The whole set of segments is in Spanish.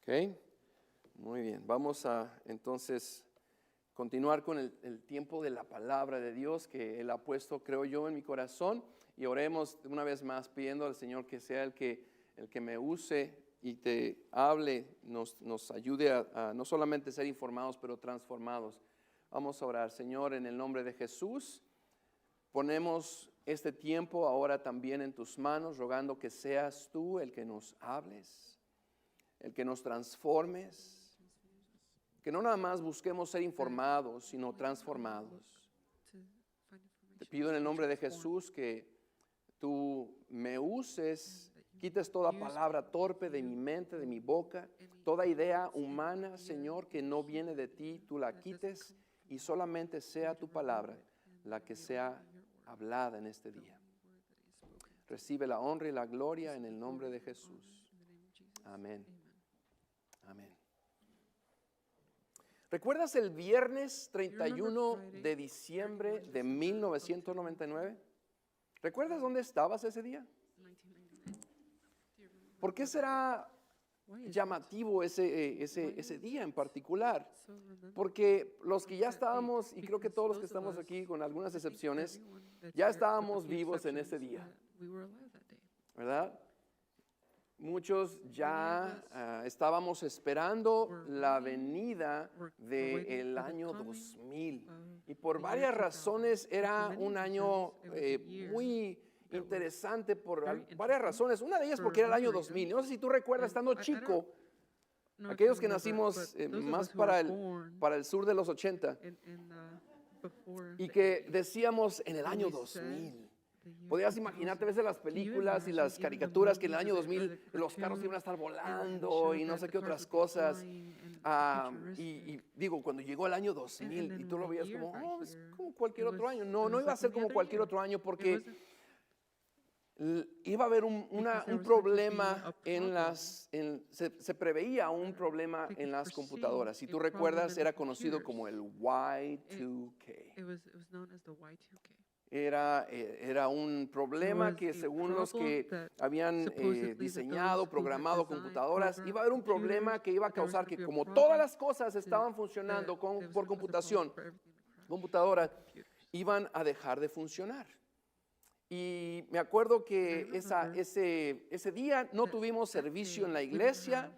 Ok, muy bien. Vamos a entonces continuar con el tiempo de la palabra de Dios que Él ha puesto, creo yo, en mi corazón. Y oremos una vez más pidiendo al Señor que sea el que me use y te hable, nos ayude a no solamente ser informados, pero transformados. Vamos a orar. Señor, en el nombre de Jesús, ponemos este tiempo ahora también en tus manos, rogando que seas tú el que nos hables, el que nos transformes, que no nada más busquemos ser informados, sino transformados. Te pido en el nombre de Jesús que tú me uses, quites toda palabra torpe de mi mente, de mi boca, toda idea humana, Señor, que no viene de ti, tú la quites y solamente sea tu palabra la que sea hablada en este día. Recibe la honra y la gloria en el nombre de Jesús. Amén. Amén. ¿Recuerdas el viernes 31 de diciembre de 1999? ¿Recuerdas dónde estabas ese día? ¿Por qué será llamativo ese día en particular? Porque los que ya estábamos, y creo que todos los que estamos aquí, con algunas excepciones, ya estábamos vivos en ese día, ¿verdad? Muchos ya estábamos esperando la venida del año 2000. Y por varias razones era un año muy interesante, por varias razones. Una de ellas porque era el año 2000. No sé si tú recuerdas, estando chico, aquellos que nacimos más para el sur de los 80, y que decíamos en el año 2000. Podías imaginarte a veces las películas y las caricaturas que en el año 2000 los carros iban a estar volando y no sé qué otras cosas. Y digo, cuando llegó el año 2000 y tú lo veías como, oh, es como cualquier otro año. No iba a ser como cualquier otro año porque iba a haber un problema se preveía un problema en las computadoras. Si tú recuerdas, era conocido como el Y2K. Era un problema que según los que habían diseñado, programado computadoras, iba a haber un problema que iba a causar que como todas las cosas estaban funcionando por computadoras, iban a dejar de funcionar. Y me acuerdo que ese día no tuvimos servicio en la iglesia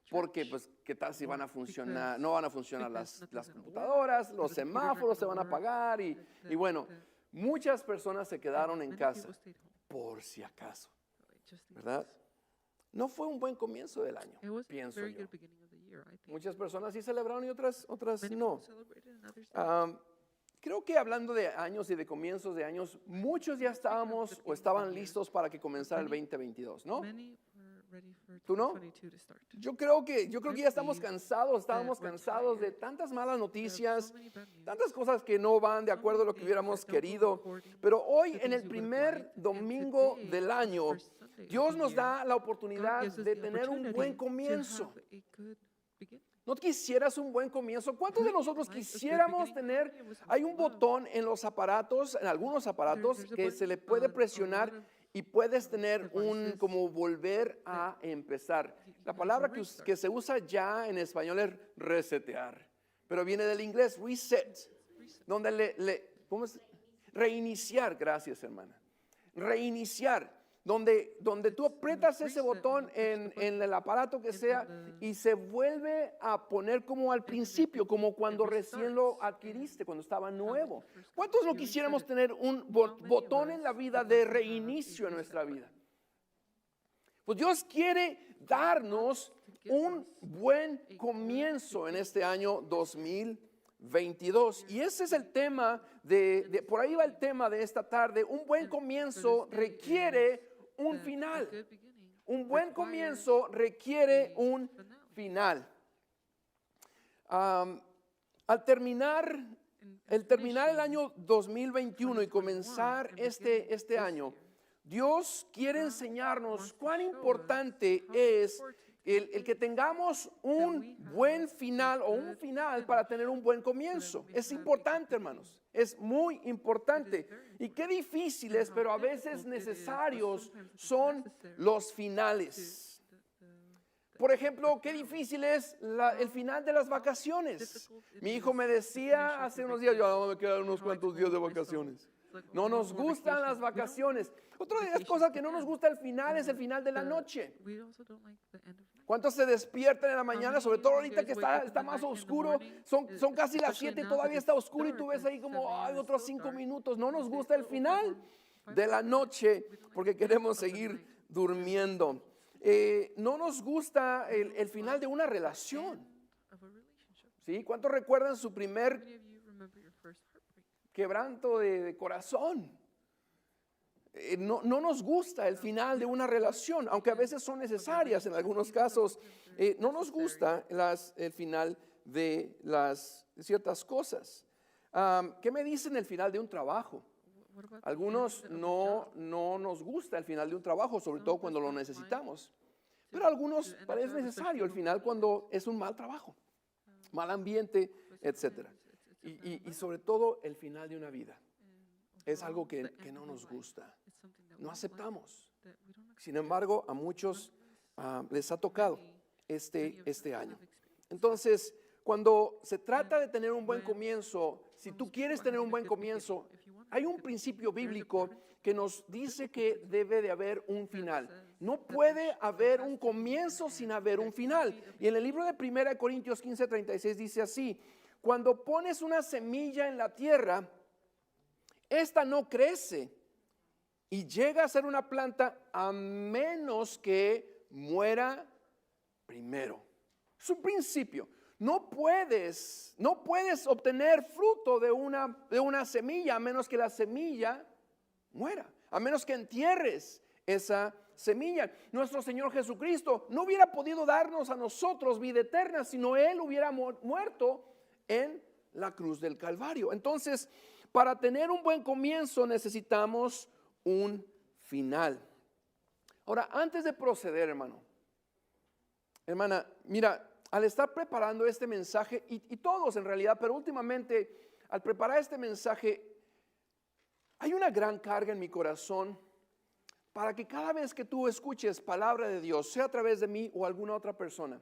porque, pues, ¿qué tal si van a funcionar? No van a funcionar las computadoras, los semáforos se van a apagar y bueno, muchas personas se quedaron en casa por si acaso, ¿verdad? No fue un buen comienzo del año, pienso yo. Muchas personas sí celebraron y otras no. Creo que hablando de años y de comienzos de años, muchos ya estábamos o estaban listos para que comenzara el 2022, ¿no? ¿Tú no? Yo creo que ya estábamos cansados de tantas malas noticias, tantas cosas que no van de acuerdo a lo que hubiéramos querido. Pero hoy, en el primer domingo del año, Dios nos da la oportunidad de tener un buen comienzo. ¿No quisieras un buen comienzo? ¿Cuántos de nosotros quisiéramos tener? Hay un botón en los aparatos, en algunos aparatos, que se le puede presionar y puedes tener como volver a empezar. La palabra que se usa ya en español es resetear, pero viene del inglés reset, donde ¿cómo es? Reiniciar, gracias hermana. Reiniciar. Donde tú aprietas ese botón en el aparato que sea y se vuelve a poner como al principio, como cuando recién lo adquiriste, cuando estaba nuevo. ¿Cuántos no quisiéramos tener un botón en la vida de reinicio en nuestra vida? Pues Dios quiere darnos un buen comienzo en este año 2022. Y ese es el tema por ahí va el tema de esta tarde. Un buen comienzo requiere un final. Un buen comienzo requiere un final. Al terminar el año 2021 y comenzar este año, Dios quiere enseñarnos cuán importante es el que tengamos un buen final o un final para tener un buen comienzo. Es importante, hermanos. Es muy importante. Y qué difíciles, pero a veces necesarios son los finales. Por ejemplo, qué difícil es el final de las vacaciones. Mi hijo me decía hace unos días, yo me quedan unos cuantos días de vacaciones. No nos gustan las vacaciones. Otra de las cosas que no nos gusta al final es el final de la noche. ¿Cuántos se despiertan en la mañana? Sobre todo ahorita que está más oscuro. Son casi las 7 y todavía está oscuro y tú ves ahí como, ay, otros 5 minutos. No nos gusta el final de la noche porque queremos seguir durmiendo. No nos gusta el final de una relación. ¿Sí? ¿Cuántos recuerdan su primer quebranto de corazón? No nos gusta el final de una relación, aunque a veces son necesarias en algunos casos. No nos gusta el final de ciertas cosas. ¿Qué me dicen el final de un trabajo? Algunos no nos gusta el final de un trabajo, sobre todo cuando lo necesitamos. Pero a algunos parece necesario el final cuando es un mal trabajo, mal ambiente, etc. Y sobre todo el final de una vida. Es algo que no nos gusta. No aceptamos. Sin embargo, a muchos les ha tocado este año. Entonces, cuando se trata de tener un buen comienzo, si tú quieres tener un buen comienzo, hay un principio bíblico que nos dice que debe de haber un final. No puede haber un comienzo sin haber un final. Y en el libro de 1 Corintios 15:36 dice así: cuando pones una semilla en la tierra, esta no crece y llega a ser una planta a menos que muera primero. Es un principio. No puedes obtener fruto de una semilla a menos que la semilla muera, a menos que entierres esa semilla. Nuestro Señor Jesucristo no hubiera podido darnos a nosotros vida eterna, sino Él hubiera muerto en la cruz del Calvario. Entonces, para tener un buen comienzo necesitamos un final. Ahora, antes de proceder, hermana, mira, al estar preparando este mensaje, y todos en realidad, pero últimamente al preparar este mensaje, hay una gran carga en mi corazón para que cada vez que tú escuches palabra de Dios, sea a través de mí o alguna otra persona,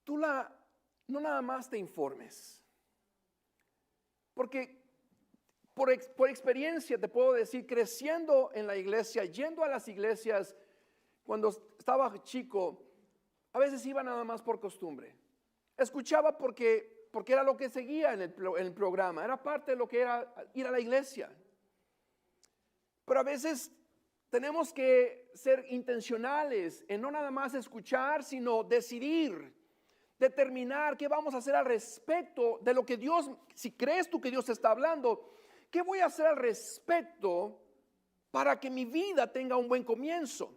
tú no nada más te informes. Porque por experiencia te puedo decir, creciendo en la iglesia, yendo a las iglesias, cuando estaba chico, a veces iba nada más por costumbre. Escuchaba porque era lo que seguía en el programa, era parte de lo que era ir a la iglesia. Pero a veces tenemos que ser intencionales en no nada más escuchar, sino decidir, determinar qué vamos a hacer al respecto de lo que Dios, si crees tú que Dios está hablando, ¿qué voy a hacer al respecto para que mi vida tenga un buen comienzo?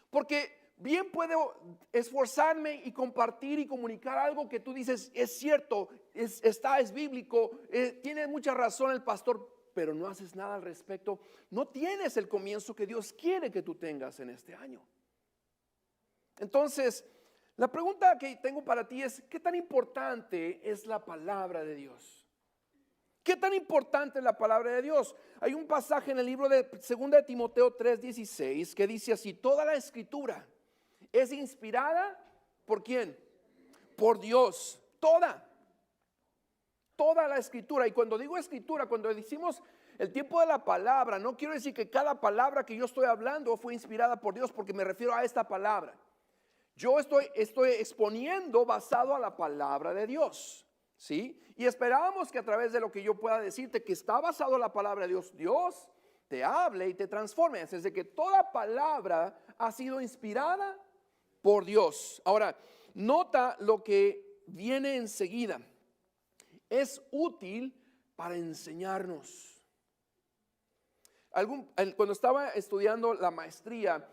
Porque bien puedo esforzarme y compartir y comunicar algo que tú dices, es cierto, es bíblico, tiene mucha razón el pastor, pero no haces nada al respecto. No tienes el comienzo que Dios quiere que tú tengas en este año. Entonces, la pregunta que tengo para ti es, ¿qué tan importante es la palabra de Dios? ¿Qué tan importante es la palabra de Dios? Hay un pasaje en el libro de 2 de Timoteo 3:16 que dice así: toda la escritura es inspirada ¿por quién? Por Dios. Toda la escritura. Y cuando digo escritura, cuando decimos el tiempo de la palabra, no quiero decir que cada palabra que yo estoy hablando fue inspirada por Dios, porque me refiero a esta palabra. Yo estoy exponiendo basado a la palabra de Dios, ¿sí? Y esperamos que a través de lo que yo pueda decirte que está basado en la palabra de Dios, Dios te hable y te transforme. Es decir, que toda palabra ha sido inspirada por Dios. Ahora, nota lo que viene enseguida. Es útil para enseñarnos. Cuando estaba estudiando la maestría,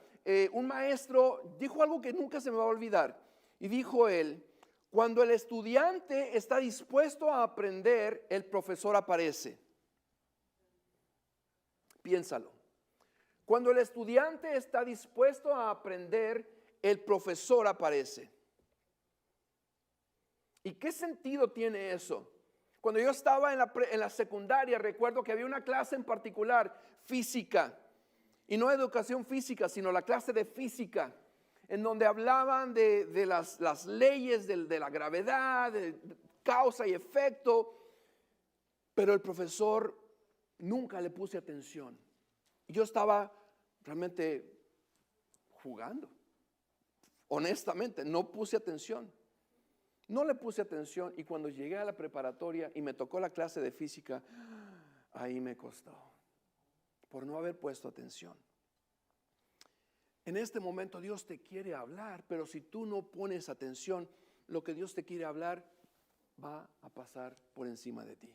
un maestro dijo algo que nunca se me va a olvidar. Y dijo él: cuando el estudiante está dispuesto a aprender, el profesor aparece. Piénsalo. Cuando el estudiante está dispuesto a aprender, el profesor aparece. ¿Y qué sentido tiene eso? Cuando yo estaba en la secundaria, recuerdo que había una clase en particular, física. Y no educación física, sino la clase de física, en donde hablaban de las leyes de la gravedad, de causa y efecto, pero el profesor nunca le puse atención. Yo estaba realmente jugando. Honestamente, no puse atención. No le puse atención y cuando llegué a la preparatoria y me tocó la clase de física, ahí me costó por no haber puesto atención. En este momento Dios te quiere hablar, pero si tú no pones atención, lo que Dios te quiere hablar va a pasar por encima de ti.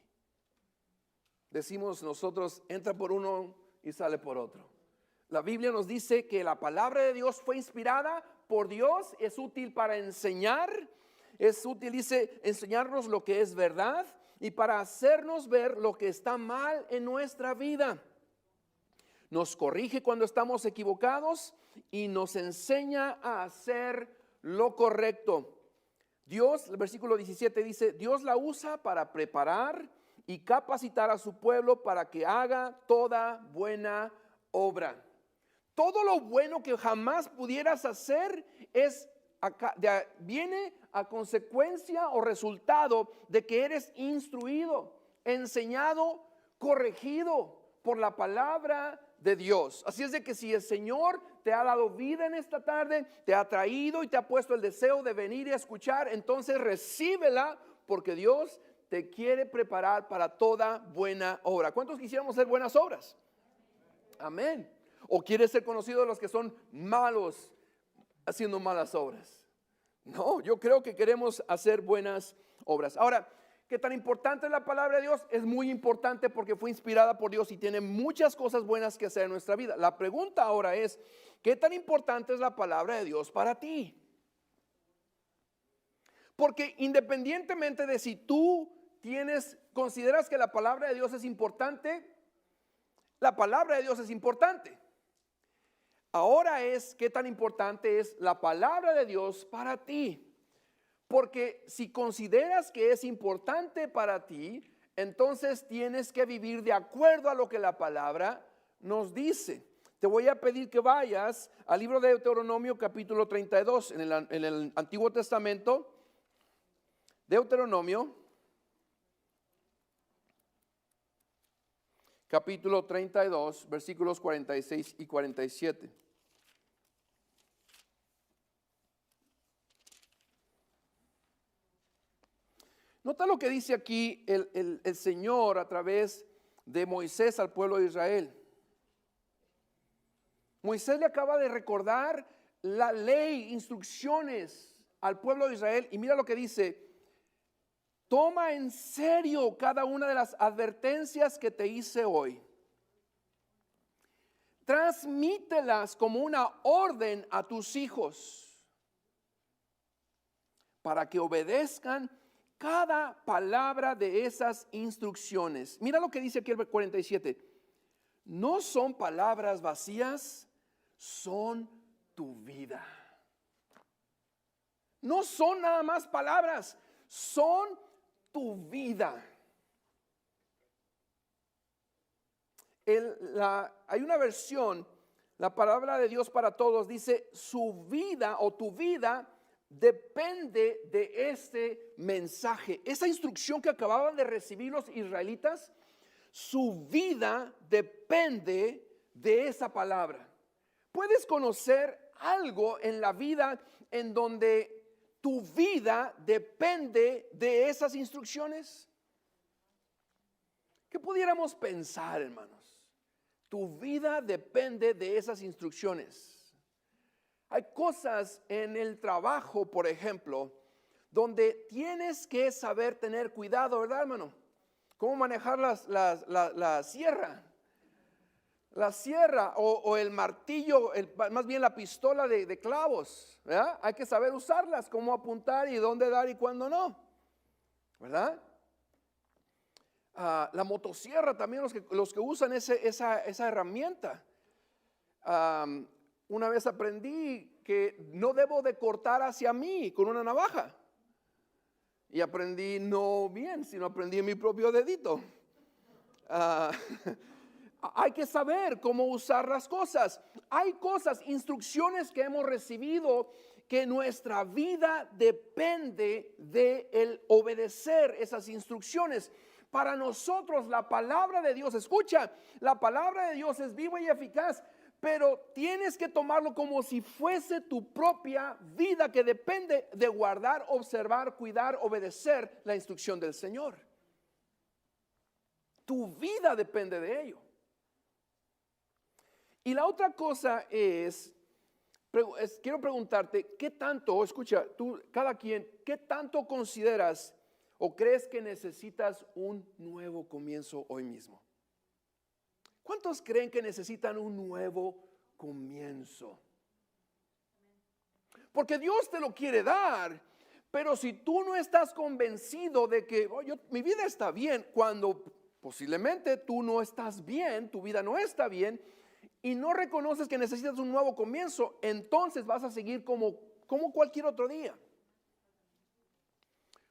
Decimos nosotros, entra por uno y sale por otro. La Biblia nos dice que la palabra de Dios fue inspirada por Dios, es útil para enseñar, es útil, dice, enseñarnos lo que es verdad y para hacernos ver lo que está mal en nuestra vida. Nos corrige cuando estamos equivocados y nos enseña a hacer lo correcto. Dios, el versículo 17 dice, Dios la usa para preparar y capacitar a su pueblo para que haga toda buena obra. Todo lo bueno que jamás pudieras hacer viene a consecuencia o resultado de que eres instruido, enseñado, corregido por la palabra de Dios. Así es de que si el Señor te ha dado vida en esta tarde, te ha traído y te ha puesto el deseo de venir y escuchar, entonces recíbela porque Dios te quiere preparar para toda buena obra. ¿Cuántos quisiéramos hacer buenas obras? Amén. ¿O quieres ser conocido de los que son malos haciendo malas obras? No, yo creo que queremos hacer buenas obras. Ahora, ¿qué tan importante es la palabra de Dios? Es muy importante porque fue inspirada por Dios y tiene muchas cosas buenas que hacer en nuestra vida. La pregunta ahora es, ¿qué tan importante es la palabra de Dios para ti? Porque independientemente de si tú consideras que la palabra de Dios es importante, la palabra de Dios es importante. Ahora es qué tan importante es la palabra de Dios para ti. Porque si consideras que es importante para ti, entonces tienes que vivir de acuerdo a lo que la palabra nos dice. Te voy a pedir que vayas al libro de Deuteronomio capítulo 32 en el Antiguo Testamento. Deuteronomio capítulo 32 versículos 46 y 47. Nota lo que dice aquí el Señor a través de Moisés al pueblo de Israel. Moisés le acaba de recordar la ley, instrucciones al pueblo de Israel y mira lo que dice: toma en serio cada una de las advertencias que te hice hoy. Transmítelas como una orden a tus hijos para que obedezcan cada palabra de esas instrucciones. Mira lo que dice aquí el 47. No son palabras vacías, son tu vida. No son nada más palabras, son tu vida. Hay una versión, la palabra de Dios para todos dice: su vida o tu vida depende de este mensaje. Esa instrucción que acababan de recibir los israelitas, su vida depende de esa palabra. ¿Puedes conocer algo en la vida en donde tu vida depende de esas instrucciones? ¿Qué pudiéramos pensar, hermanos? Tu vida depende de esas instrucciones. Hay cosas en el trabajo, por ejemplo, donde tienes que saber tener cuidado, ¿verdad, hermano? ¿Cómo manejar la sierra? La sierra o el martillo, más bien la pistola de clavos, ¿verdad? Hay que saber usarlas, cómo apuntar y dónde dar y cuándo no, ¿verdad? La motosierra también, los que usan esa herramienta. Una vez aprendí que no debo de cortar hacia mí con una navaja. Y aprendí no bien, sino aprendí en mi propio dedito. hay que saber cómo usar las cosas. Hay cosas, instrucciones que hemos recibido que nuestra vida depende de el obedecer esas instrucciones. Para nosotros la palabra de Dios, escucha, la palabra de Dios es viva y eficaz, pero tienes que tomarlo como si fuese tu propia vida que depende de guardar, observar, cuidar, obedecer la instrucción del Señor. Tu vida depende de ello. Y la otra cosa quiero preguntarte, ¿qué tanto, escucha, tú, cada quien, qué tanto consideras o crees que necesitas un nuevo comienzo hoy mismo? ¿Cuántos creen que necesitan un nuevo comienzo? Porque Dios te lo quiere dar, pero si tú no estás convencido de que mi vida está bien, cuando posiblemente tú no estás bien, tu vida no está bien, y no reconoces que necesitas un nuevo comienzo, entonces vas a seguir como cualquier otro día.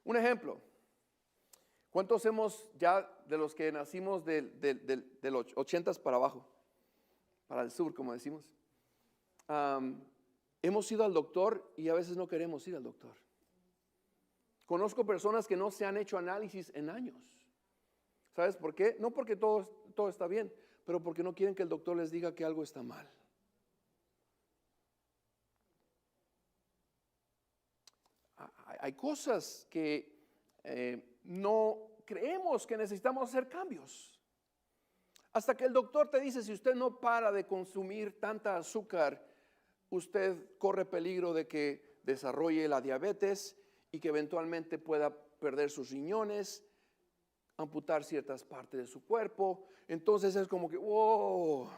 Un ejemplo. ¿Cuántos hemos ya de los que nacimos de los 80s para abajo? Para el sur, como decimos. Hemos ido al doctor y a veces no queremos ir al doctor. Conozco personas que no se han hecho análisis en años. ¿Sabes por qué? No porque todo está bien, pero porque no quieren que el doctor les diga que algo está mal. Hay cosas que no creemos que necesitamos hacer cambios. Hasta que el doctor te dice, si usted no para de consumir tanta azúcar, usted corre peligro de que desarrolle la diabetes y que eventualmente pueda perder sus riñones, amputar ciertas partes de su cuerpo. Entonces es como que, wow,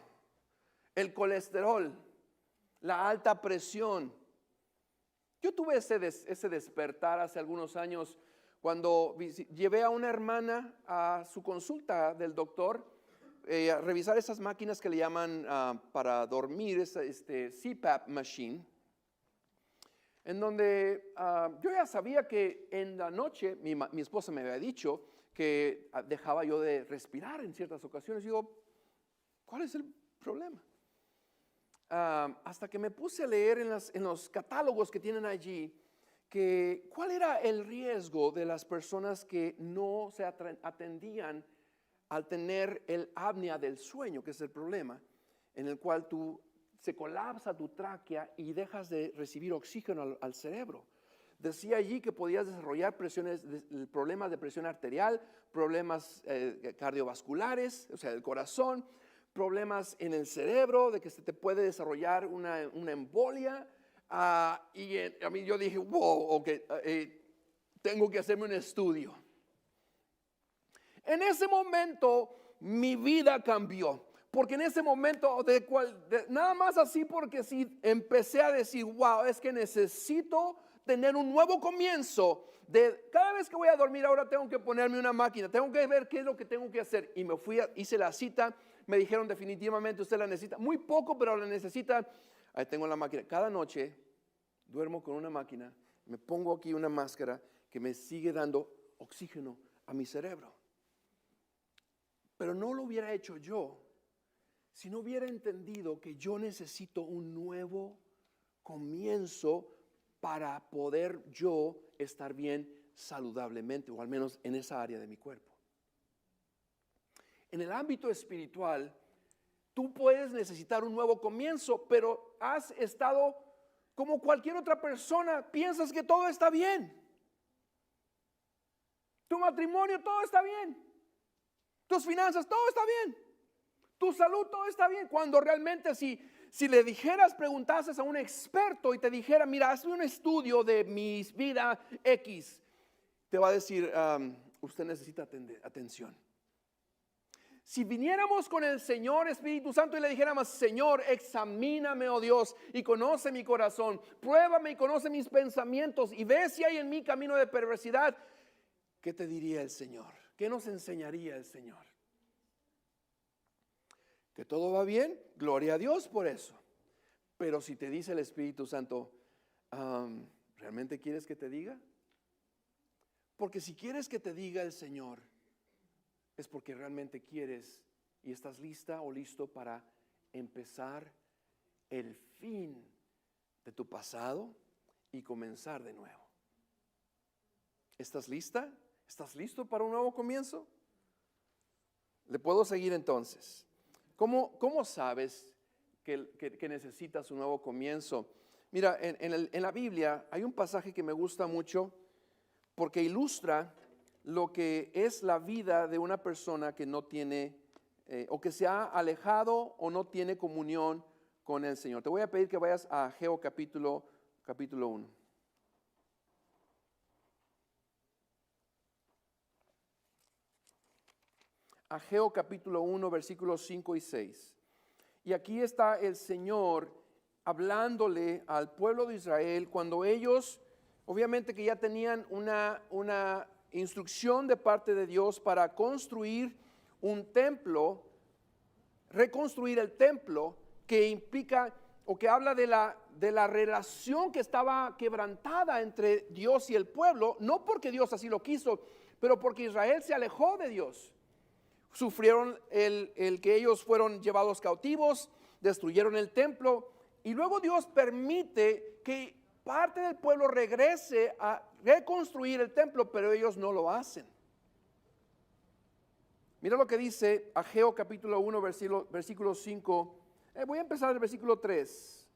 el colesterol, la alta presión. Yo tuve ese despertar hace algunos años cuando llevé a una hermana a su consulta del doctor a revisar esas máquinas que le llaman para dormir, CPAP machine, en donde yo ya sabía que en la noche, mi esposa me había dicho que dejaba yo de respirar en ciertas ocasiones. Digo, ¿cuál es el problema? Hasta que me puse a leer en los catálogos que tienen allí, que cuál era el riesgo de las personas que no se atendían al tener el apnea del sueño, que es el problema, en el cual se colapsa tu tráquea y dejas de recibir oxígeno al cerebro. Decía allí que podías desarrollar problemas de presión arterial, problemas cardiovasculares, o sea, del corazón, problemas en el cerebro, de que se te puede desarrollar una embolia. Y a mí yo dije, wow, okay, tengo que hacerme un estudio. En ese momento mi vida cambió, porque en ese momento nada más así, porque sí empecé a decir, wow, es que necesito tener un nuevo comienzo. Cada vez que voy a dormir ahora tengo que ponerme una máquina, tengo que ver qué es lo que tengo que hacer. Y me fui, hice la cita, me dijeron definitivamente usted la necesita, muy poco, pero la necesita. Ahí tengo la máquina. Cada noche duermo con una máquina, me pongo aquí una máscara que me sigue dando oxígeno a mi cerebro. Pero no lo hubiera hecho yo si no hubiera entendido que yo necesito un nuevo comienzo para poder yo estar bien saludablemente, o al menos en esa área de mi cuerpo. En el ámbito espiritual, tú puedes necesitar un nuevo comienzo, pero has estado como cualquier otra persona, piensas que todo está bien. Tu matrimonio, todo está bien. Tus finanzas, todo está bien. Tu salud, todo está bien. Cuando realmente si le dijeras, preguntases a un experto y te dijera, mira, hazme un estudio de mi vida X, te va a decir, usted necesita atención. Si viniéramos con el Señor Espíritu Santo y le dijéramos, Señor, examíname, oh Dios, y conoce mi corazón, pruébame y conoce mis pensamientos y ve si hay en mí camino de perversidad, ¿qué te diría el Señor? ¿Qué nos enseñaría el Señor? Que todo va bien, gloria a Dios por eso. Pero si te dice el Espíritu Santo, ¿realmente quieres que te diga? Porque si quieres que te diga el Señor, es porque realmente quieres y estás lista o listo para empezar el fin de tu pasado y comenzar de nuevo. ¿Estás lista? ¿Estás listo para un nuevo comienzo? ¿Le puedo seguir entonces? ¿Cómo sabes que necesitas un nuevo comienzo? Mira, en la Biblia hay un pasaje que me gusta mucho porque ilustra lo que es la vida de una persona que no tiene o que se ha alejado o no tiene comunión con el Señor. Te voy a pedir que vayas a Ageo capítulo 1. Ageo capítulo 1, versículos 5 y 6. Y aquí está el Señor hablándole al pueblo de Israel cuando ellos, obviamente que ya tenían una instrucción de parte de Dios para construir un templo, reconstruir el templo, que implica o que habla de la relación que estaba quebrantada entre Dios y el pueblo, no porque Dios así lo quiso, pero porque Israel se alejó de Dios. Sufrieron el que ellos fueron llevados cautivos, destruyeron el templo y luego Dios permite que parte del pueblo regrese a reconstruir el templo, pero ellos no lo hacen. Mira lo que dice Ageo capítulo 1, versículo 5. Voy a empezar el versículo 2.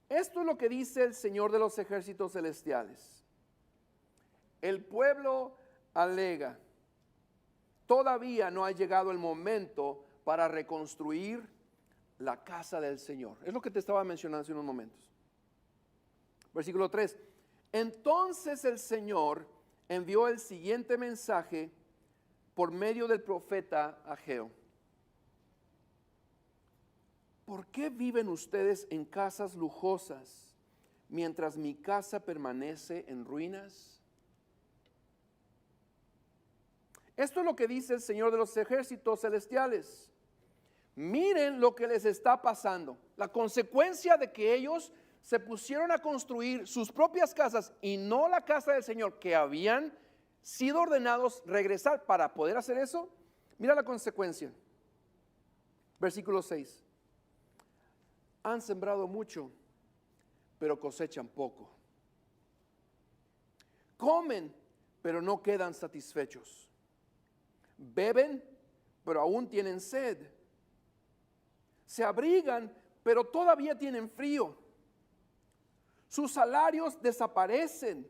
Esto es lo que dice el Señor de los ejércitos celestiales. El pueblo alega: todavía no ha llegado el momento para reconstruir la casa del Señor. Es lo que te estaba mencionando hace unos momentos. Versículo 3. Entonces el Señor envió el siguiente mensaje por medio del profeta Ageo. ¿Por qué viven ustedes en casas lujosas mientras mi casa permanece en ruinas? Esto es lo que dice el Señor de los ejércitos celestiales. Miren lo que les está pasando. La consecuencia de que ellos se pusieron a construir sus propias casas y no la casa del Señor, que habían sido ordenados regresar para poder hacer eso. Mira la consecuencia. Versículo 6. Han sembrado mucho, pero cosechan poco. Comen, pero no quedan satisfechos. Beben, pero aún tienen sed. Se abrigan, pero todavía tienen frío. Sus salarios desaparecen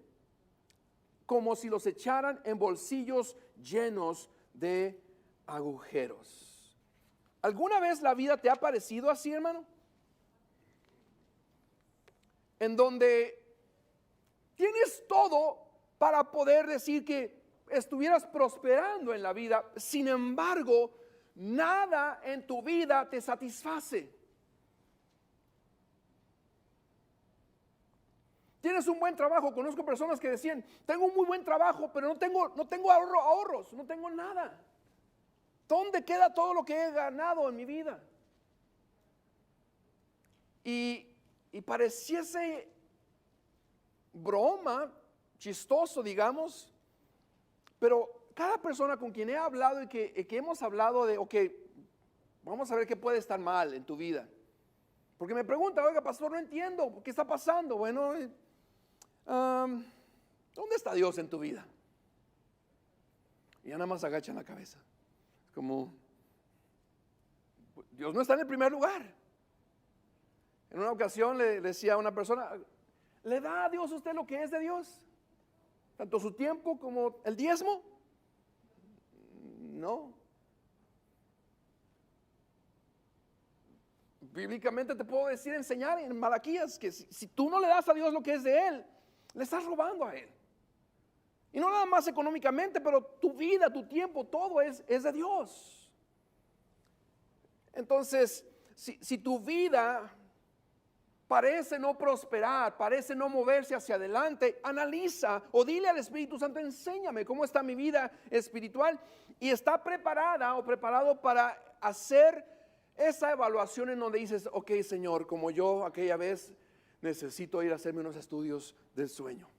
como si los echaran en bolsillos llenos de agujeros. ¿Alguna vez la vida te ha parecido así, hermano? En donde tienes todo para poder decir que estuvieras prosperando en la vida, sin embargo, nada en tu vida te satisface. Tienes un buen trabajo. Conozco personas que decían: tengo un muy buen trabajo, pero no tengo ahorros, no tengo nada. ¿Dónde queda todo lo que he ganado en mi vida? Y pareciese broma, chistoso, digamos, pero cada persona con quien he hablado y que hemos hablado de, ok, vamos a ver qué puede estar mal en tu vida. Porque me pregunta: oiga, pastor, no entiendo, ¿qué está pasando? Bueno, ¿dónde está Dios en tu vida? Y ya nada más agachan la cabeza. Como, Dios no está en el primer lugar. En una ocasión le decía a una persona: ¿le da a Dios usted lo que es de Dios? Tanto su tiempo como el diezmo. No. Bíblicamente te puedo decir, enseñar en Malaquías que si tú no le das a Dios lo que es de Él, le estás robando a Él. Y no nada más económicamente, pero tu vida, tu tiempo, todo es de Dios. Entonces, si tu vida parece no prosperar, parece no moverse hacia adelante, analiza o dile al Espíritu Santo: enséñame cómo está mi vida espiritual, y está preparada o preparado para hacer esa evaluación en donde dices: ok, Señor, como yo aquella vez necesito ir a hacerme unos estudios del sueño.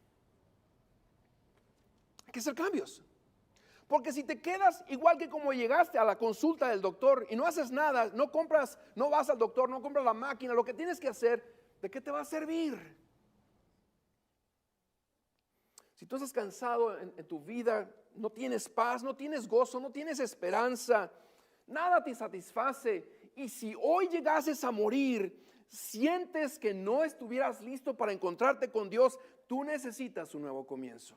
Hay que hacer cambios, Porque si te quedas igual que como llegaste a la consulta del doctor y no haces nada, no compras, no vas al doctor, no compras la máquina, lo que tienes que hacer, ¿de qué te va a servir? Si tú estás cansado en tu vida, no tienes paz, no tienes gozo, no tienes esperanza, nada te satisface. Y si hoy llegases a morir, sientes que no estuvieras listo para encontrarte con Dios, tú necesitas un nuevo comienzo.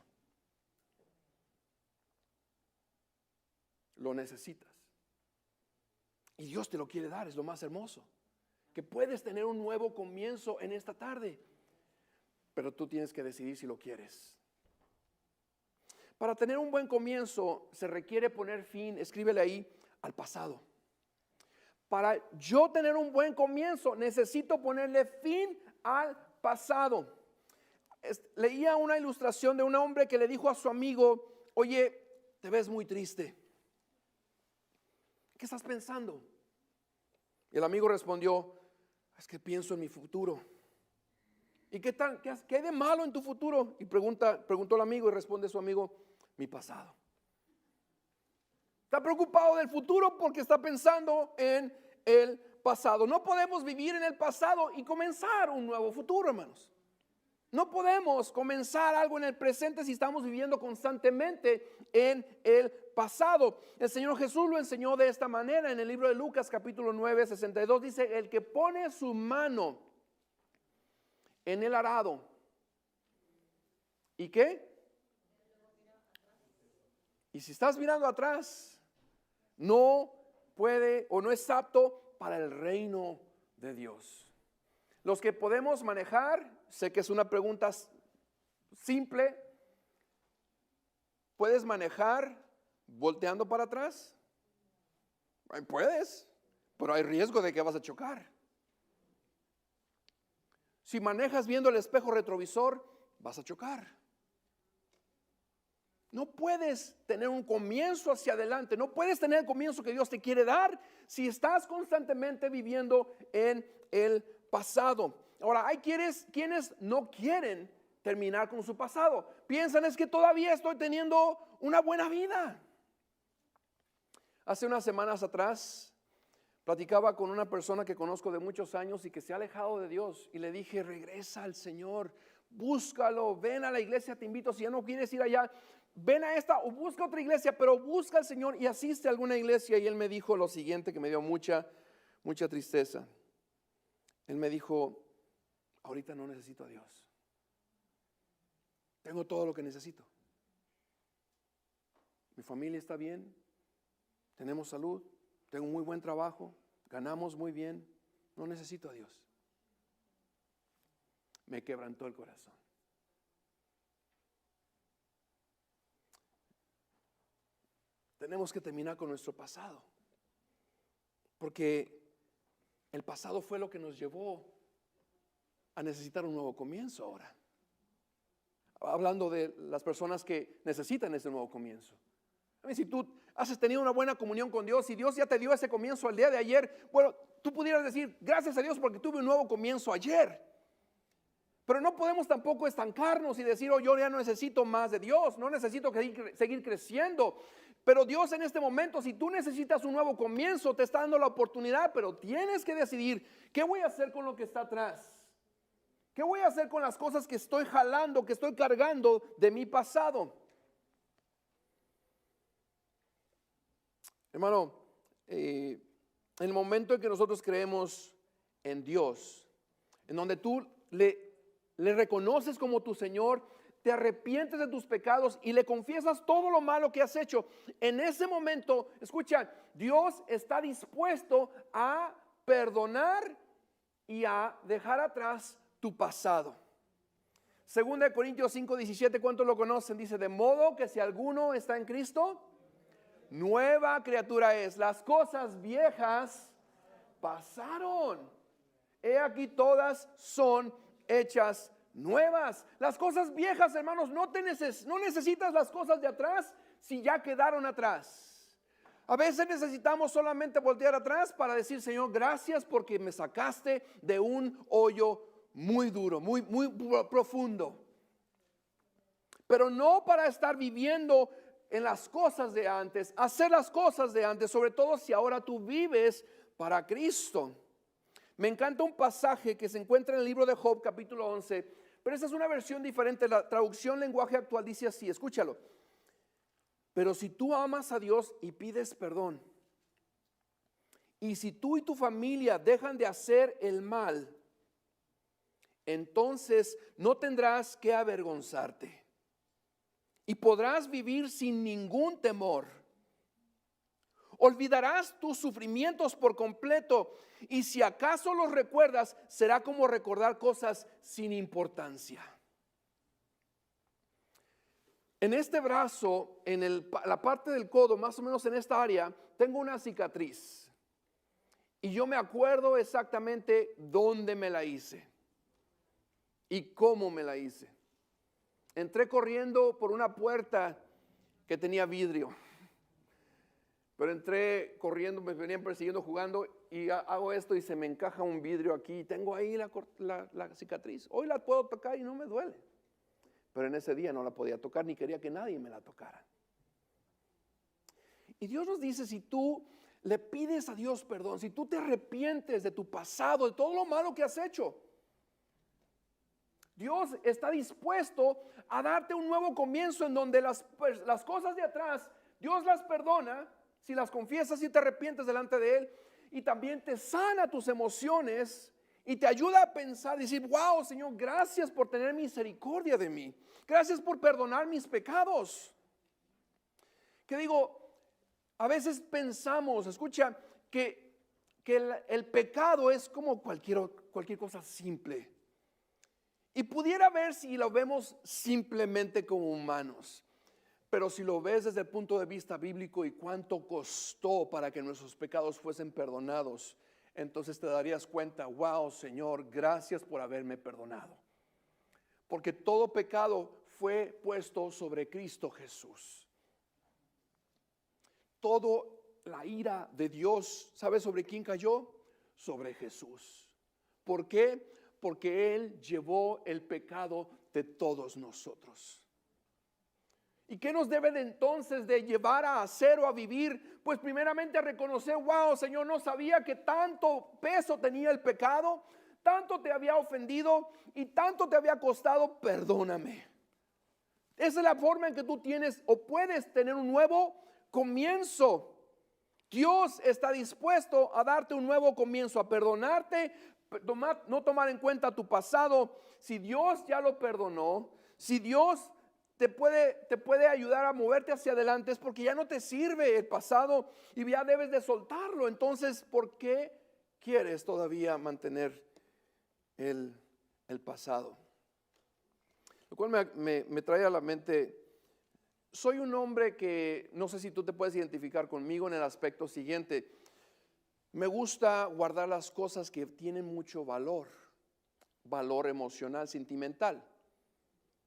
Lo necesitas. Y Dios te lo quiere dar, es lo más hermoso. Que puedes tener un nuevo comienzo en esta tarde. Pero tú tienes que decidir si lo quieres. Para tener un buen comienzo se requiere poner fin, escríbele ahí, al pasado. Para yo tener un buen comienzo necesito ponerle fin al pasado. Leía una ilustración de un hombre que le dijo a su amigo, oye, te ves muy triste. ¿Qué estás pensando? Y el amigo respondió, es que pienso en mi futuro. ¿Y qué tal? ¿Qué hay de malo en tu futuro? Y preguntó el amigo y responde su amigo, mi pasado. Está preocupado del futuro porque está pensando en el pasado. No podemos vivir en el pasado y comenzar un nuevo futuro, hermanos. No podemos comenzar algo en el presente si estamos viviendo constantemente en el pasado. El Señor Jesús lo enseñó de esta manera en el libro de Lucas capítulo 9, 62. Dice, el que pone su mano en el arado. ¿Y qué? Y si estás mirando atrás, no puede o no es apto para el reino de Dios. Los que podemos manejar, sé que es una pregunta simple, ¿puedes manejar volteando para atrás? Puedes, pero hay riesgo de que vas a chocar. Si manejas viendo el espejo retrovisor, vas a chocar. No puedes tener un comienzo hacia adelante, no puedes tener el comienzo que Dios te quiere dar si estás constantemente viviendo en el pasado. Ahora, hay quienes no quieren terminar con su pasado. Piensan es que todavía estoy teniendo una buena vida. Hace unas semanas atrás platicaba con una persona que conozco de muchos años y que se ha alejado de Dios y le dije, regresa al Señor, búscalo, ven a la iglesia, te invito, si ya no quieres ir allá, ven a esta o busca otra iglesia, pero busca al Señor y asiste a alguna iglesia. Y él me dijo lo siguiente que me dio mucha tristeza. Él me dijo, ahorita no necesito a Dios. Tengo todo lo que necesito. Mi familia está bien, tenemos salud, tengo un muy buen trabajo, ganamos muy bien, no necesito a Dios. Me quebrantó el corazón. Tenemos que terminar con nuestro pasado, porque el pasado fue lo que nos llevó a necesitar un nuevo comienzo ahora. Hablando de las personas que necesitan ese nuevo comienzo. Si tú has tenido una buena comunión con Dios y Dios ya te dio ese comienzo al día de ayer, bueno, tú pudieras decir, gracias a Dios porque tuve un nuevo comienzo ayer. Pero no podemos tampoco estancarnos y decir, oh, yo ya no necesito más de Dios, no necesito seguir creciendo. Pero Dios en este momento, si tú necesitas un nuevo comienzo, te está dando la oportunidad, pero tienes que decidir, ¿qué voy a hacer con lo que está atrás? ¿Qué voy a hacer con las cosas que estoy jalando, que estoy cargando de mi pasado? Hermano, en el momento en que nosotros creemos en Dios, en donde tú le reconoces como tu Señor, te arrepientes de tus pecados y le confiesas todo lo malo que has hecho, en ese momento, escucha, Dios está dispuesto a perdonar y a dejar atrás tu pasado. 2 Corintios 5:17, ¿cuántos lo conocen? Dice, de modo que si alguno está en Cristo, nueva criatura es. Las cosas viejas pasaron. He aquí todas son hechas nuevas. Las cosas viejas, hermanos, no necesitas las cosas de atrás si ya quedaron atrás. A veces necesitamos solamente voltear atrás para decir, Señor, gracias porque me sacaste de un hoyo muy duro, muy profundo. Pero no para estar viviendo en las cosas de antes, hacer las cosas de antes, sobre todo si ahora tú vives para Cristo. Me encanta un pasaje que se encuentra en el libro de Job, capítulo 11, pero esta es una versión diferente. La traducción lenguaje actual dice así, escúchalo. Pero si tú amas a Dios y pides perdón, y si tú y tu familia dejan de hacer el mal, entonces no tendrás que avergonzarte y podrás vivir sin ningún temor. Olvidarás tus sufrimientos por completo, y si acaso los recuerdas, será como recordar cosas sin importancia. En este brazo, en la parte del codo, más o menos en esta área, tengo una cicatriz. Y yo me acuerdo exactamente dónde me la hice y cómo me la hice. Entré corriendo por una puerta que tenía vidrio. Pero entré corriendo, me venían persiguiendo jugando y hago esto y se me encaja un vidrio aquí. Tengo ahí la cicatriz. Hoy la puedo tocar y no me duele. Pero en ese día no la podía tocar ni quería que nadie me la tocara. Y Dios nos dice, si tú le pides a Dios perdón, si tú te arrepientes de tu pasado, de todo lo malo que has hecho, Dios está dispuesto a darte un nuevo comienzo en donde las cosas de atrás, Dios las perdona si las confiesas y te arrepientes delante de Él, y también te sana tus emociones y te ayuda a pensar, decir, wow, Señor, gracias por tener misericordia de mí, gracias por perdonar mis pecados. Que digo, a veces pensamos, escucha, que el pecado es como cualquier cosa simple. Y pudiera ver si lo vemos simplemente como humanos. Pero si lo ves desde el punto de vista bíblico y cuánto costó para que nuestros pecados fuesen perdonados, entonces te darías cuenta, wow, Señor, gracias por haberme perdonado. Porque todo pecado fue puesto sobre Cristo Jesús. Toda la ira de Dios, ¿sabes sobre quién cayó? Sobre Jesús. ¿Por qué? Porque Él llevó el pecado de todos nosotros. ¿Y qué nos debe de entonces de llevar a hacer o a vivir? Pues primeramente a reconocer, wow, Señor, no sabía que tanto peso tenía el pecado, tanto te había ofendido y tanto te había costado, perdóname. Esa es la forma en que tú tienes o puedes tener un nuevo comienzo. Dios está dispuesto a darte un nuevo comienzo, a perdonarte, no tomar en cuenta tu pasado. Si Dios ya lo perdonó, si Dios te puede ayudar a moverte hacia adelante, es porque ya no te sirve el pasado y ya debes de soltarlo. Entonces, ¿por qué quieres todavía mantener el pasado? Lo cual me trae a la mente, soy un hombre que, no sé si tú te puedes identificar conmigo en el aspecto siguiente, me gusta guardar las cosas que tienen mucho valor emocional, sentimental.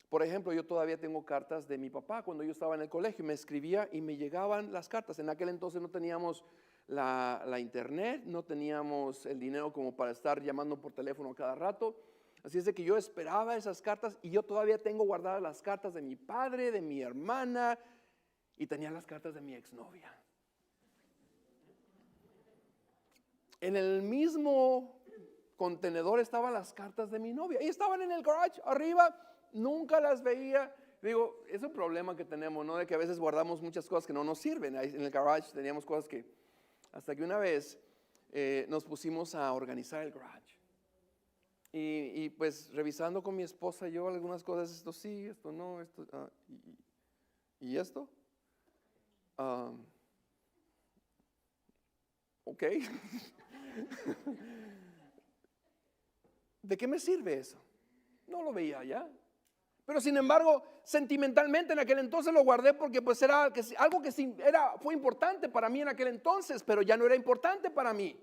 Por ejemplo, yo todavía tengo cartas de mi papá cuando yo estaba en el colegio, me escribía y me llegaban las cartas. En aquel entonces no teníamos la internet, no teníamos el dinero como para estar llamando por teléfono cada rato. Así es de que yo esperaba esas cartas y yo todavía tengo guardadas las cartas de mi padre, de mi hermana y tenía las cartas de mi exnovia. En el mismo contenedor estaban las cartas de mi novia y estaban en el garage arriba. Nunca las veía. Digo, es un problema que tenemos, ¿no? De que a veces guardamos muchas cosas que no nos sirven. Ahí en el garage teníamos cosas que, hasta que una vez nos pusimos a organizar el garage. Y pues revisando con mi esposa yo algunas cosas, esto sí, esto no, esto, y esto. Ok. ¿De qué me sirve eso? No lo veía ya. Pero sin embargo, sentimentalmente en aquel entonces lo guardé porque pues era algo que fue importante para mí en aquel entonces, pero ya no era importante para mí.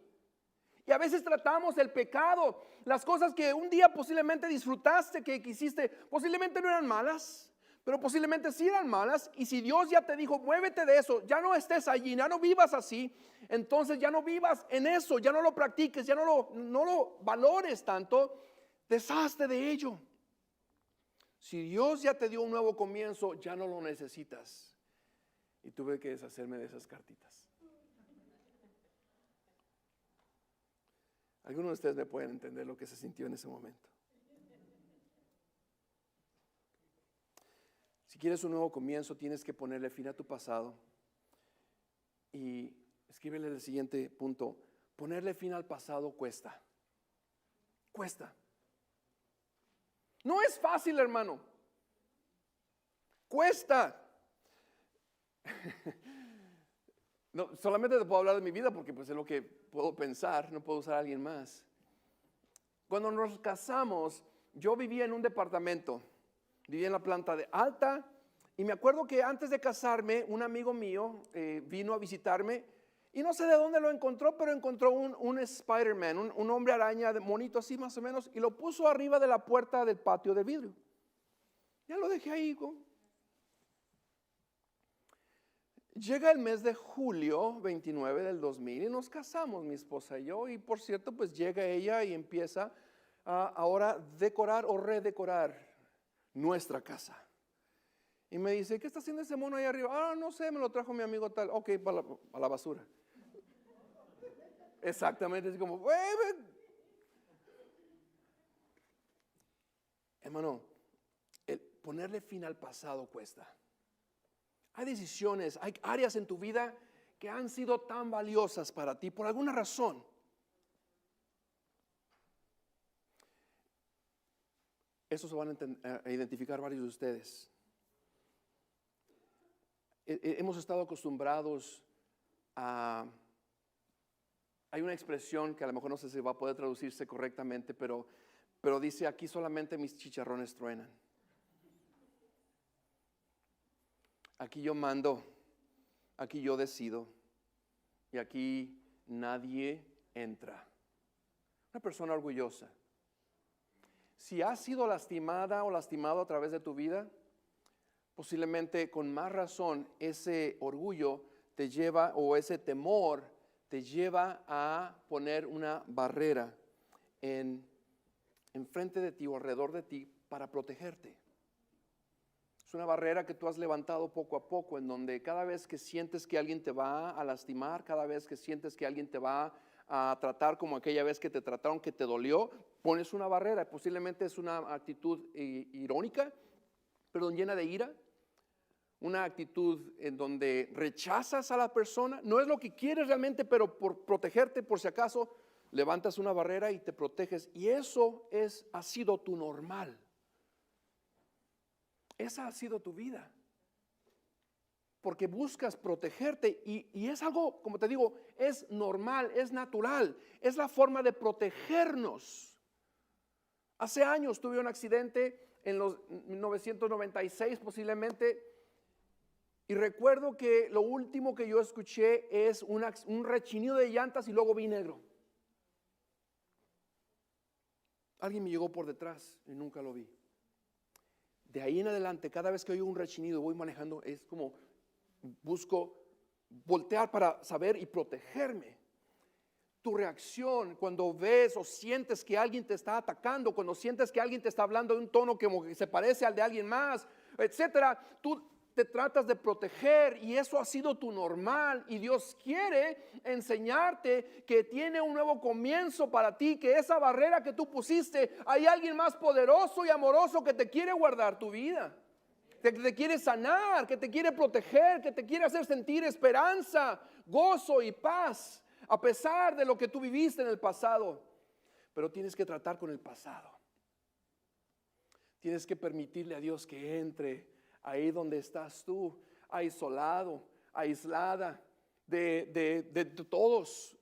Y a veces tratamos el pecado, las cosas que un día posiblemente disfrutaste, que quisiste, posiblemente no eran malas, pero posiblemente sí eran malas. Y si Dios ya te dijo, muévete de eso, ya no estés allí, ya no vivas así, entonces ya no vivas en eso, ya no lo practiques, ya no lo valores tanto, deshazte de ello. Si Dios ya te dio un nuevo comienzo, ya no lo necesitas. y tuve que deshacerme de esas cartitas. Algunos de ustedes me pueden entender lo que se sintió en ese momento. Si quieres un nuevo comienzo, tienes que ponerle fin a tu pasado. Y escríbele el siguiente punto: ponerle fin al pasado cuesta. Cuesta. No es fácil, hermano. Cuesta. No, solamente te puedo hablar de mi vida porque pues es lo que puedo pensar, no puedo usar a alguien más. Cuando nos casamos, yo vivía en un departamento, vivía en la planta de alta, y me acuerdo que antes de casarme, un amigo mío vino a visitarme, y no sé de dónde lo encontró, pero encontró un Spider-Man, un hombre araña de monito así más o menos, y lo puso arriba de la puerta del patio de vidrio. Ya lo dejé ahí. Llega el mes de julio 29 del 2000 y nos casamos, mi esposa y yo, y por cierto, pues llega ella y empieza a ahora decorar o redecorar nuestra casa. Y me dice: ¿qué está haciendo ese mono ahí arriba? Ah, no sé, me lo trajo mi amigo tal. Ok, para la basura. Exactamente, así como, hermano, el ponerle fin al pasado cuesta. Hay decisiones, hay áreas en tu vida que han sido tan valiosas para ti por alguna razón. Eso se van a identificar varios de ustedes. Hemos estado acostumbrados a... Hay una expresión que a lo mejor no sé si va a poder traducirse correctamente, pero dice: aquí solamente mis chicharrones truenan. Aquí yo mando, aquí yo decido, y aquí nadie entra. Una persona orgullosa. Si has sido lastimada o lastimado a través de tu vida, posiblemente con más razón ese orgullo te lleva, o ese temor te lleva a poner una barrera en frente de ti o alrededor de ti para protegerte. Es una barrera que tú has levantado poco a poco, en donde cada vez que sientes que alguien te va a lastimar, cada vez que sientes que alguien te va a tratar como aquella vez que te trataron, que te dolió, pones una barrera. Posiblemente es una actitud irónica, pero llena de ira. Una actitud en donde rechazas a la persona. No es lo que quieres realmente, pero por protegerte, por si acaso, levantas una barrera y te proteges. Y eso ha sido tu normal. Esa ha sido tu vida. Porque buscas protegerte y es algo, como te digo, es normal, es natural. Es la forma de protegernos. Hace años tuve un accidente en los 1996 posiblemente. Y recuerdo que lo último que yo escuché es un rechinido de llantas y luego vi negro. Alguien me llegó por detrás y nunca lo vi. De ahí en adelante, cada vez que oigo un rechinido, voy manejando, es como busco voltear para saber y protegerme. Tu reacción cuando ves o sientes que alguien te está atacando, cuando sientes que alguien te está hablando de un tono que se parece al de alguien más, etcétera, tú te tratas de proteger y eso ha sido tu normal, y Dios quiere enseñarte que tiene un nuevo comienzo para ti, que esa barrera que tú pusiste, hay alguien más poderoso y amoroso que te quiere guardar tu vida, que te quiere sanar, que te quiere proteger, que te quiere hacer sentir esperanza, gozo y paz a pesar de lo que tú viviste en el pasado. Pero tienes que tratar con el pasado. Tienes que permitirle a Dios que entre ahí donde estás tú, aislado, aislada de todos.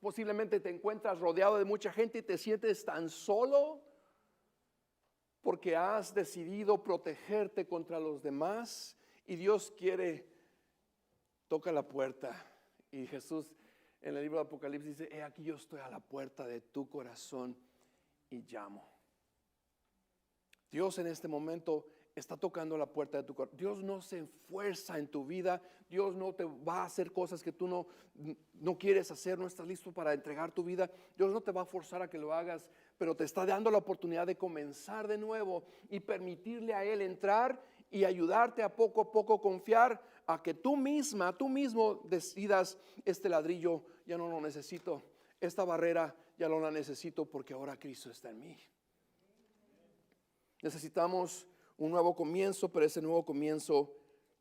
Posiblemente te encuentras rodeado de mucha gente y te sientes tan solo porque has decidido protegerte contra los demás. Y Dios toca la puerta. Y Jesús en el libro de Apocalipsis dice: aquí yo estoy a la puerta de tu corazón y llamo. Dios en este momento está tocando la puerta de tu corazón. Dios no se esfuerza en tu vida. Dios no te va a hacer cosas que tú no quieres hacer, no estás listo para entregar tu vida. Dios no te va a forzar a que lo hagas, pero te está dando la oportunidad de comenzar de nuevo y permitirle a Él entrar y ayudarte a poco confiar a que tú mismo decidas, este ladrillo ya no lo necesito, esta barrera ya no la necesito porque ahora Cristo está en mí. Necesitamos un nuevo comienzo, pero ese nuevo comienzo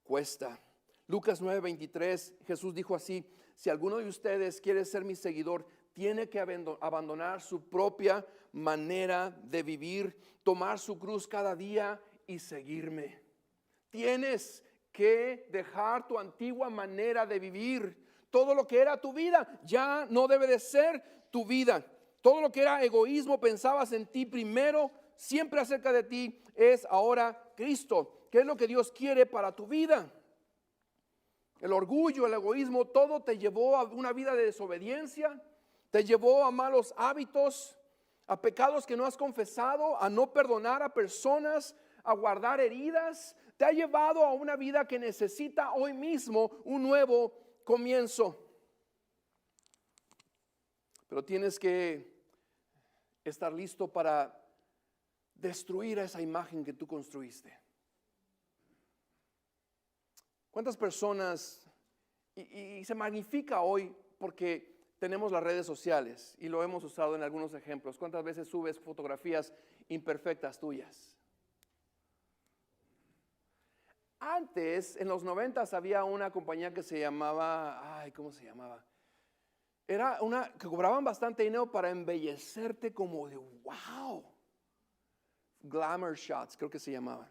cuesta. Lucas 9:23, Jesús dijo así: si alguno de ustedes quiere ser mi seguidor, tiene que abandonar su propia manera de vivir, tomar su cruz cada día y seguirme. Tienes que dejar tu antigua manera de vivir. Todo lo que era tu vida ya no debe de ser tu vida. Todo lo que era egoísmo, pensabas en ti primero, siempre acerca de ti, es ahora Cristo. ¿Qué es lo que Dios quiere para tu vida? El orgullo, el egoísmo, todo te llevó a una vida de desobediencia, te llevó a malos hábitos, a pecados que no has confesado, a no perdonar a personas, a guardar heridas. Te ha llevado a una vida que necesita hoy mismo un nuevo comienzo. Pero tienes que estar listo para destruir esa imagen que tú construiste. ¿Cuántas personas, y se magnifica hoy porque tenemos las redes sociales y lo hemos usado en algunos ejemplos? ¿Cuántas veces subes fotografías imperfectas tuyas? Antes, en los 90s, había una compañía que se llamaba, ¿cómo se llamaba? Era una que cobraban bastante dinero para embellecerte como de wow. Glamour Shots, creo que se llamaba.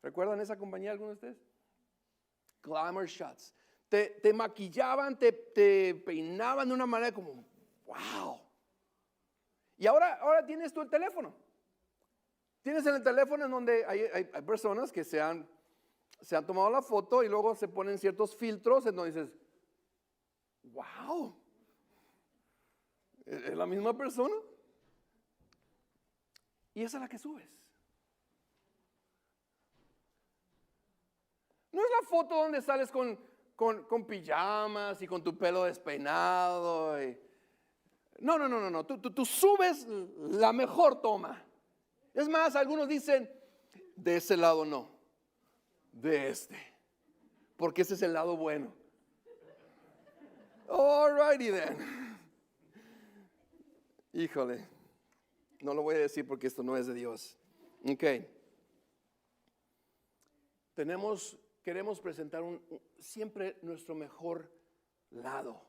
¿Recuerdan esa compañía algunos de ustedes? Glamour Shots. Te maquillaban, te peinaban de una manera como wow. Y ahora tienes tú el teléfono. Tienes en el teléfono en donde hay personas que se han tomado la foto y luego se ponen ciertos filtros en donde dices, wow, ¿es la misma persona? Y esa es la que subes. No es la foto donde sales con pijamas y con tu pelo despeinado. No. Tú subes la mejor toma. Es más, algunos dicen, de ese lado no, de este, porque ese es el lado bueno. Alrighty then. Híjole, no lo voy a decir porque esto no es de Dios. Ok. Queremos presentar siempre nuestro mejor lado.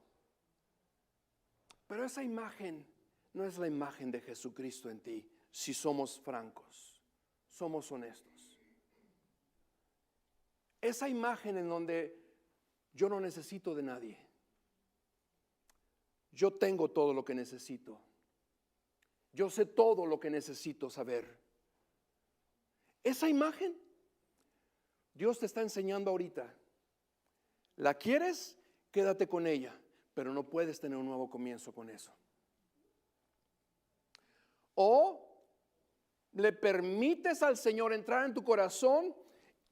Pero esa imagen no es la imagen de Jesucristo en ti, si somos francos, somos honestos. Esa imagen en donde yo no necesito de nadie. Yo tengo todo lo que necesito. Yo sé todo lo que necesito saber. Esa imagen, Dios te está enseñando ahorita. ¿La quieres? Quédate con ella, pero no puedes tener un nuevo comienzo con eso. O le permites al Señor entrar en tu corazón,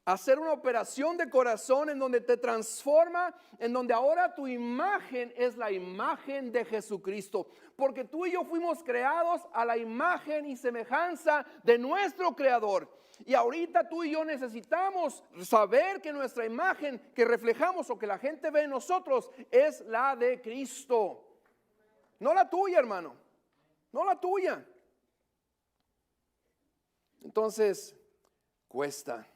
hacer una operación de corazón en donde te transforma, en donde ahora tu imagen es la imagen de Jesucristo. Porque tú y yo fuimos creados a la imagen y semejanza de nuestro Creador. Y ahorita tú y yo necesitamos saber que nuestra imagen que reflejamos o que la gente ve en nosotros es la de Cristo. No la tuya, hermano. No la tuya. Entonces, cuesta.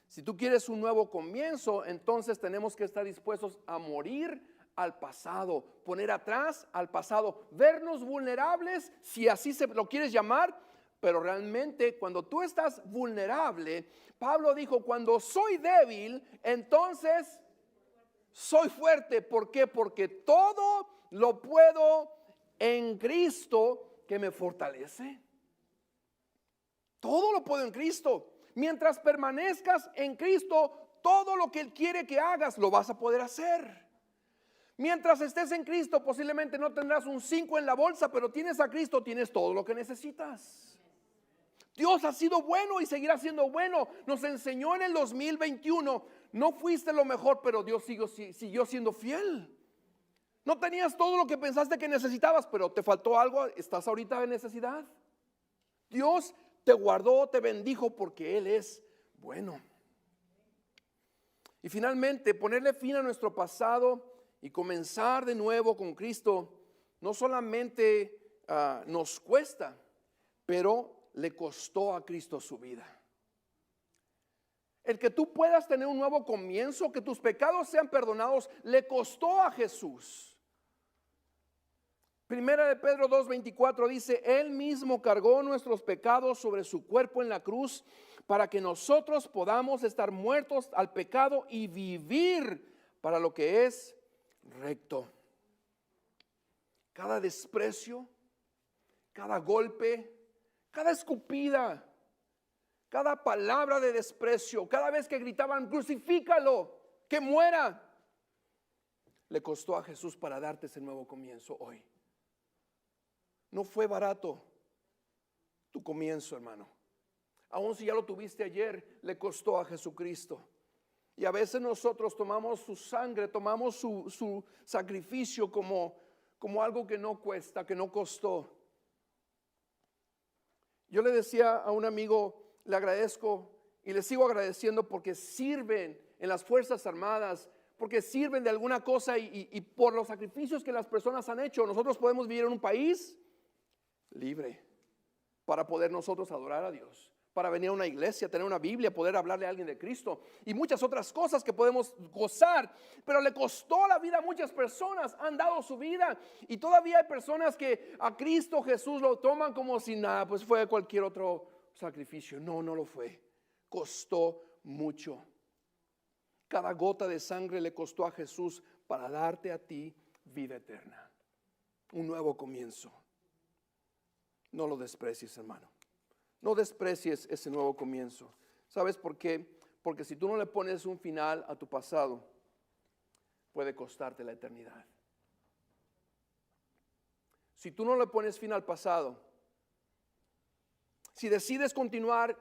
Si tú quieres un nuevo comienzo, entonces tenemos que estar dispuestos a morir al pasado, poner atrás al pasado, vernos vulnerables, si así se lo quieres llamar, pero realmente cuando tú estás vulnerable, Pablo dijo, cuando soy débil, entonces soy fuerte. ¿Por qué? Porque todo lo puedo en Cristo que me fortalece. Todo lo puedo en Cristo. Mientras permanezcas en Cristo, todo lo que Él quiere que hagas, lo vas a poder hacer. Mientras estés en Cristo, posiblemente no tendrás un 5 en la bolsa, pero tienes a Cristo, tienes todo lo que necesitas. Dios ha sido bueno y seguirá siendo bueno. Nos enseñó en el 2021, no fuiste lo mejor, pero Dios siguió siendo fiel. No tenías todo lo que pensaste que necesitabas, pero te faltó algo, estás ahorita en necesidad. Dios te guardó, te bendijo porque Él es bueno. Y finalmente, ponerle fin a nuestro pasado y comenzar de nuevo con Cristo no solamente nos cuesta, pero le costó a Cristo su vida. El que tú puedas tener un nuevo comienzo, que tus pecados sean perdonados, le costó a Jesús. Primera de Pedro 2:24 dice: Él mismo cargó nuestros pecados sobre su cuerpo en la cruz, para que nosotros podamos estar muertos al pecado y vivir para lo que es recto. Cada desprecio, cada golpe, cada escupida, cada palabra de desprecio, cada vez que gritaban crucifícalo, que muera, le costó a Jesús para darte ese nuevo comienzo hoy. No fue barato tu comienzo, hermano. Aun si ya lo tuviste ayer, le costó a Jesucristo. Y a veces nosotros tomamos su sangre, tomamos su sacrificio como algo que no cuesta, que no costó. Yo le decía a un amigo, le agradezco y le sigo agradeciendo porque sirven en las Fuerzas Armadas, porque sirven de alguna cosa y por los sacrificios que las personas han hecho, nosotros podemos vivir en un país libre para poder nosotros adorar a Dios, para venir a una iglesia, tener una Biblia, poder hablarle a alguien de Cristo y muchas otras cosas que podemos gozar. Pero le costó la vida a muchas personas, han dado su vida, y todavía hay personas que a Cristo Jesús lo toman como si nada, pues fue cualquier otro sacrificio. No, no lo fue. Costó mucho. Cada gota de sangre le costó a Jesús para darte a ti vida eterna, un nuevo comienzo. No lo desprecies, hermano. No desprecies ese nuevo comienzo. ¿Sabes por qué? Porque si tú no le pones un final a tu pasado, puede costarte la eternidad. Si tú no le pones fin al pasado, si decides continuar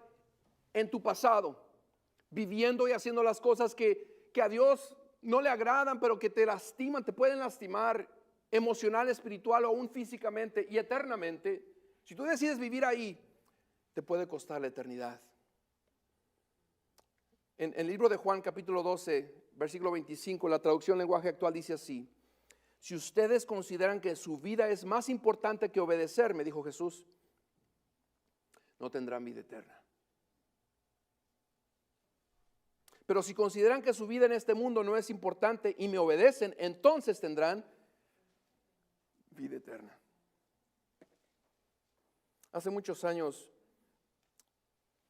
en tu pasado, viviendo y haciendo las cosas que a Dios no le agradan, pero que te lastiman, te pueden lastimar emocional, espiritual o aún físicamente y eternamente, si tú decides vivir ahí, te puede costar la eternidad. En el libro de Juan capítulo 12, versículo 25, la traducción lenguaje actual dice así: si ustedes consideran que su vida es más importante que obedecerme, dijo Jesús, no tendrán vida eterna. Pero si consideran que su vida en este mundo no es importante y me obedecen, entonces tendrán vida eterna. Hace muchos años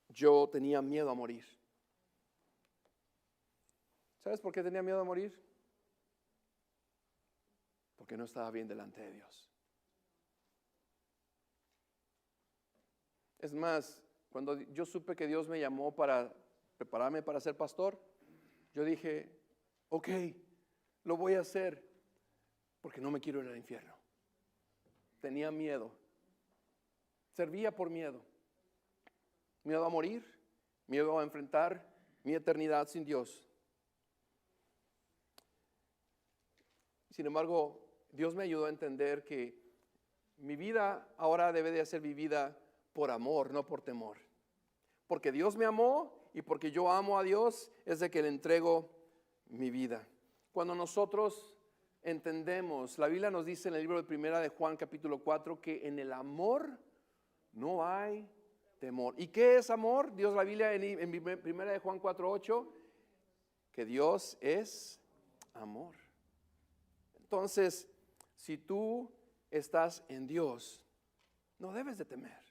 yo tenía miedo a morir. ¿Sabes por qué tenía miedo a morir? Porque no estaba bien delante de Dios. Es más, cuando yo supe que Dios me llamó para prepararme para ser pastor, yo dije, ok, lo voy a hacer porque no me quiero ir al infierno. Tenía miedo. Servía por miedo. Miedo a morir, miedo a enfrentar mi eternidad sin Dios. Sin embargo, Dios me ayudó a entender que mi vida ahora debe de ser vivida por amor, no por temor. Porque Dios me amó y porque yo amo a Dios es de que le entrego mi vida. Cuando nosotros entendemos, la Biblia nos dice en el libro de Primera de Juan capítulo 4 que en el amor no hay temor. ¿Y qué es amor? Dios, la Biblia en Primera de Juan 4:8, que Dios es amor. Entonces, si tú estás en Dios, no debes de temer.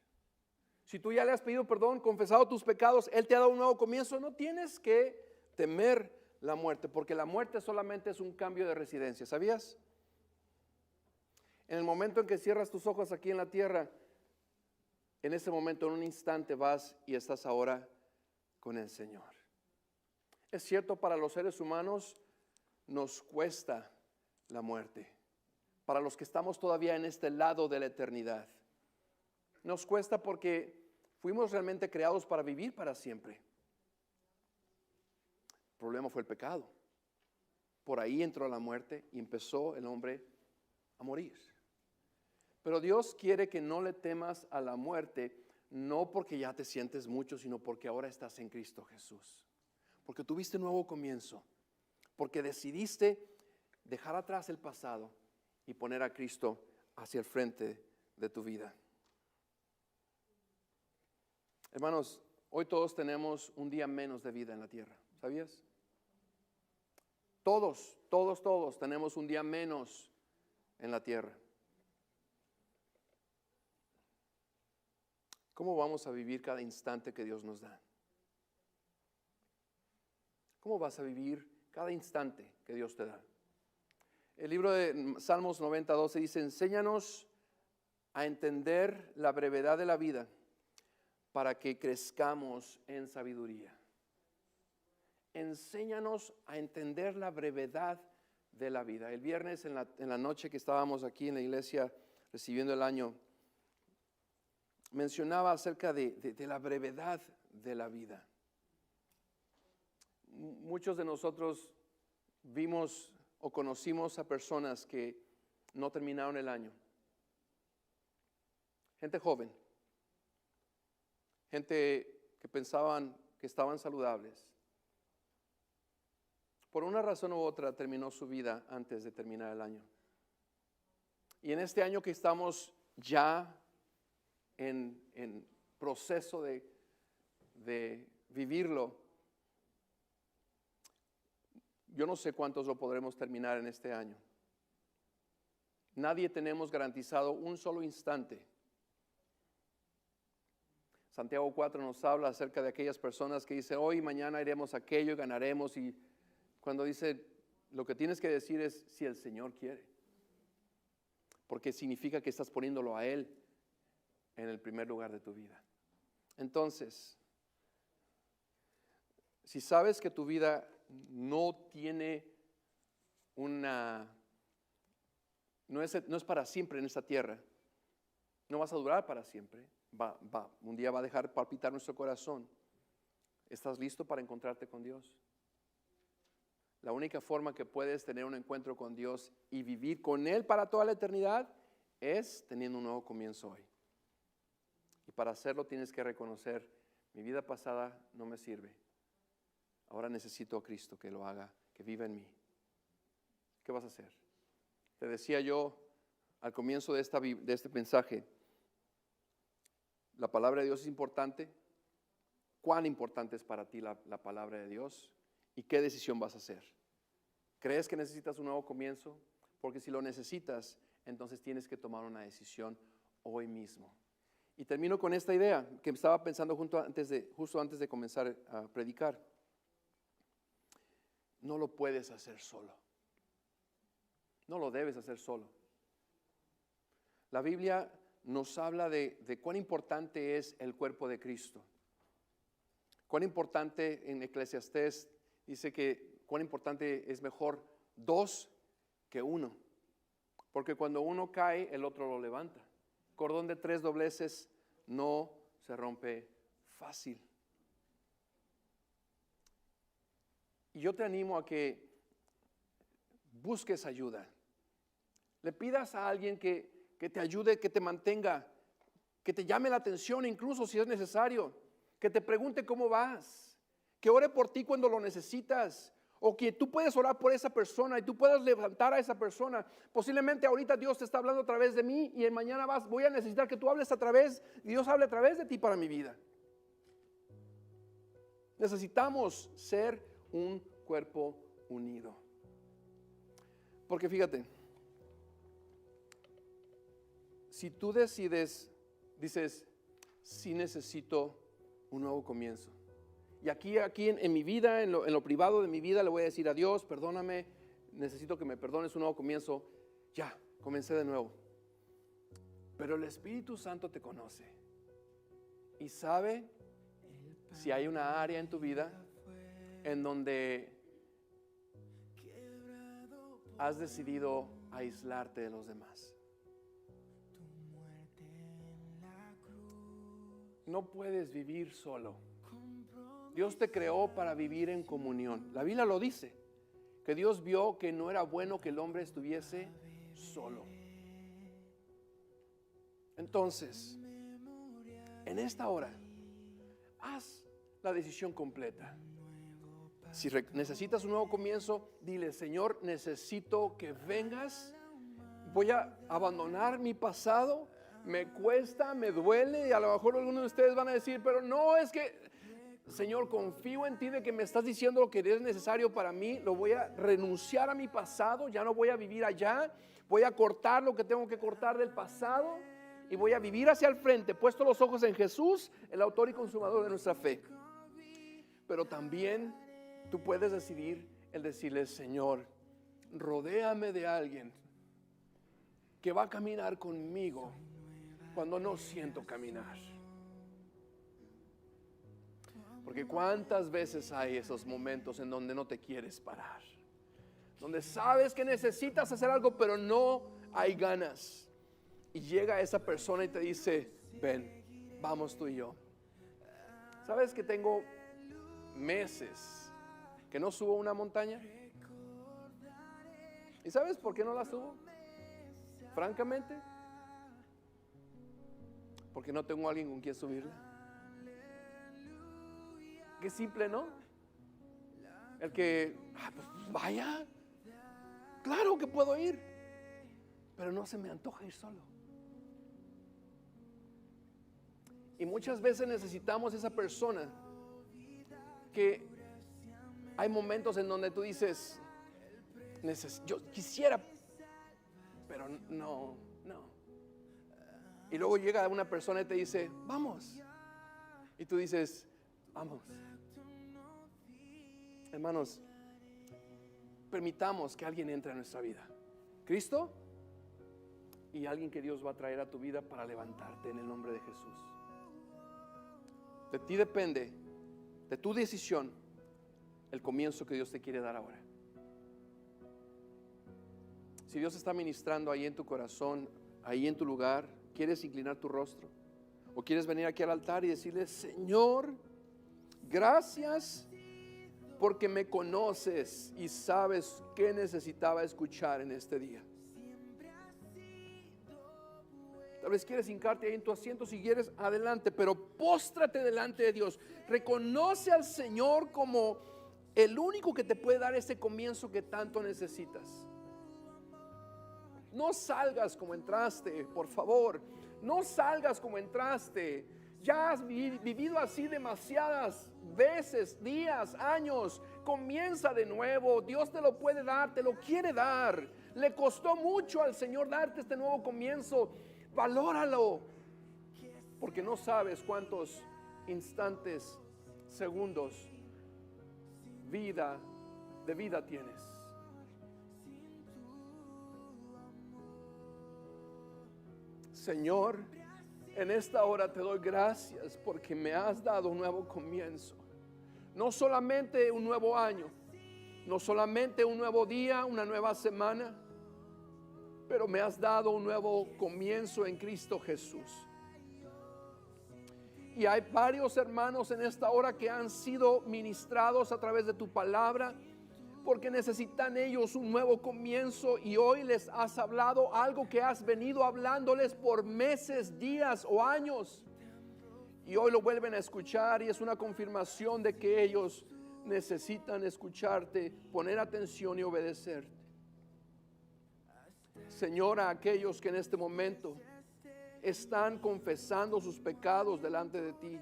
Si tú ya le has pedido perdón, confesado tus pecados, Él te ha dado un nuevo comienzo, no tienes que temer la muerte, porque la muerte solamente es un cambio de residencia, ¿sabías? En el momento en que cierras tus ojos aquí en la tierra, en ese momento, en un instante vas y estás ahora con el Señor. Es cierto, para los seres humanos nos cuesta la muerte. Para los que estamos todavía en este lado de la eternidad, nos cuesta porque fuimos realmente creados para vivir para siempre. El problema fue el pecado. Por ahí entró la muerte y empezó el hombre a morir. Pero Dios quiere que no le temas a la muerte, no porque ya te sientes mucho, sino porque ahora estás en Cristo Jesús. Porque tuviste un nuevo comienzo. Porque decidiste dejar atrás el pasado y poner a Cristo hacia el frente de tu vida. Hermanos, hoy todos tenemos un día menos de vida en la tierra. ¿Sabías? Todos tenemos un día menos en la tierra. ¿Cómo vamos a vivir cada instante que Dios nos da? ¿Cómo vas a vivir cada instante que Dios te da? El libro de Salmos 90:12 dice: enséñanos a entender la brevedad de la vida para que crezcamos en sabiduría. Enséñanos a entender la brevedad de la vida. El viernes en la noche que estábamos aquí en la iglesia recibiendo el año, mencionaba acerca de la brevedad de la vida. Muchos de nosotros vimos o conocimos a personas que no terminaron el año. Gente joven, gente que pensaban que estaban saludables. Por una razón u otra terminó su vida antes de terminar el año. Y en este año que estamos ya en proceso de vivirlo, yo no sé cuántos lo podremos terminar en este año. Nadie tenemos garantizado un solo instante. Santiago 4 nos habla acerca de aquellas personas que dicen: hoy y mañana haremos aquello y ganaremos. Y cuando dice, lo que tienes que decir es: si el Señor quiere. Porque significa que estás poniéndolo a Él en el primer lugar de tu vida. Entonces, si sabes que tu vida no tiene no es para siempre en esta tierra, no vas a durar para siempre, un día va a dejar palpitar nuestro corazón. ¿Estás listo para encontrarte con Dios? La única forma que puedes tener un encuentro con Dios y vivir con Él para toda la eternidad es teniendo un nuevo comienzo hoy. Y para hacerlo tienes que reconocer: mi vida pasada no me sirve. Ahora necesito a Cristo que lo haga, que viva en mí. ¿Qué vas a hacer? Te decía yo al comienzo de este mensaje, la palabra de Dios es importante. ¿Cuán importante es para ti la palabra de Dios? ¿Y qué decisión vas a hacer? ¿Crees que necesitas un nuevo comienzo? Porque si lo necesitas, entonces tienes que tomar una decisión hoy mismo. Y termino con esta idea que estaba pensando justo antes de comenzar a predicar. No lo puedes hacer solo. No lo debes hacer solo. La Biblia nos habla de cuán importante es el cuerpo de Cristo. Cuán importante, en Eclesiastés dice que cuán importante es mejor 2 que 1. Porque cuando uno cae, el otro lo levanta. Cordón de 3 dobleces no se rompe fácil. Y yo te animo a que busques ayuda. Le pidas a alguien que te ayude, que te mantenga, que te llame la atención, incluso si es necesario, que te pregunte cómo vas, que ore por ti cuando lo necesitas, o que tú puedes orar por esa persona y tú puedas levantar a esa persona. Posiblemente ahorita Dios te está hablando a través de mí y mañana voy a necesitar que tú hables Dios hable a través de ti para mi vida. Necesitamos ser un cuerpo unido. Porque fíjate, si tú dices, sí necesito un nuevo comienzo. Y aquí en mi vida, en lo privado de mi vida, le voy a decir a Dios: perdóname, necesito que me perdones, un nuevo comienzo. Ya, comencé de nuevo. Pero el Espíritu Santo te conoce y sabe si hay una área en tu vida en donde has decidido aislarte de los demás. No puedes vivir solo. Dios te creó para vivir en comunión. La Biblia lo dice, que Dios vio que no era bueno que el hombre estuviese solo. Entonces, en esta hora, haz la decisión completa. Si necesitas un nuevo comienzo, dile: Señor, necesito que vengas. Voy a abandonar mi pasado. Me cuesta, me duele, y a lo mejor algunos de ustedes van a decir: pero no, es que, Señor, confío en ti de que me estás diciendo lo que es necesario para mí. Lo voy a renunciar a mi pasado, ya no voy a vivir allá. Voy a cortar lo que tengo que cortar del pasado y voy a vivir hacia el frente, puesto los ojos en Jesús, el autor y consumador de nuestra fe. Pero también tú puedes decidir el decirle: Señor, rodéame de alguien que va a caminar conmigo cuando no siento caminar. Porque cuántas veces hay esos momentos en donde no te quieres parar, donde sabes que necesitas hacer algo pero no hay ganas, y llega esa persona y te dice: ven, vamos tú y yo. ¿Sabes que tengo meses que no subo una montaña? ¿Y sabes por qué no la subo? Francamente, porque no tengo a alguien con quien subirla. Qué simple, ¿no? El que, pues vaya, claro que puedo ir, pero no se me antoja ir solo. Y muchas veces necesitamos esa persona que hay momentos en donde tú dices: yo quisiera, pero no. Y luego llega una persona y te dice: vamos. Y tú dices: vamos. Hermanos, permitamos que alguien entre a nuestra vida. Cristo y alguien que Dios va a traer a tu vida para levantarte en el nombre de Jesús. De ti depende, de tu decisión, el comienzo que Dios te quiere dar ahora. Si Dios está ministrando ahí en tu corazón, ahí en tu lugar, ¿quieres inclinar tu rostro? ¿O quieres venir aquí al altar y decirle: Señor, gracias porque me conoces y sabes qué necesitaba escuchar en este día? Tal vez quieres hincarte ahí en tu asiento. Si quieres, adelante, pero póstrate delante de Dios. Reconoce al Señor como el único que te puede dar ese comienzo que tanto necesitas. No salgas como entraste, por favor. No salgas como entraste. Ya has vivido así demasiadas veces, días, años. Comienza de nuevo. Dios te lo puede dar, te lo quiere dar. Le costó mucho al Señor darte este nuevo comienzo. Valóralo, porque no sabes cuántos instantes, segundos de vida tienes. Señor, en esta hora te doy gracias porque me has dado un nuevo comienzo. No solamente un nuevo año, no solamente un nuevo día, una nueva semana, pero me has dado un nuevo comienzo en Cristo Jesús. Y hay varios hermanos en esta hora que han sido ministrados a través de tu palabra, porque necesitan ellos un nuevo comienzo, y hoy les has hablado algo que has venido hablándoles por meses, días o años, y hoy lo vuelven a escuchar, y es una confirmación de que ellos necesitan escucharte, poner atención y obedecerte. Señor, a aquellos que en este momento están confesando sus pecados delante de ti,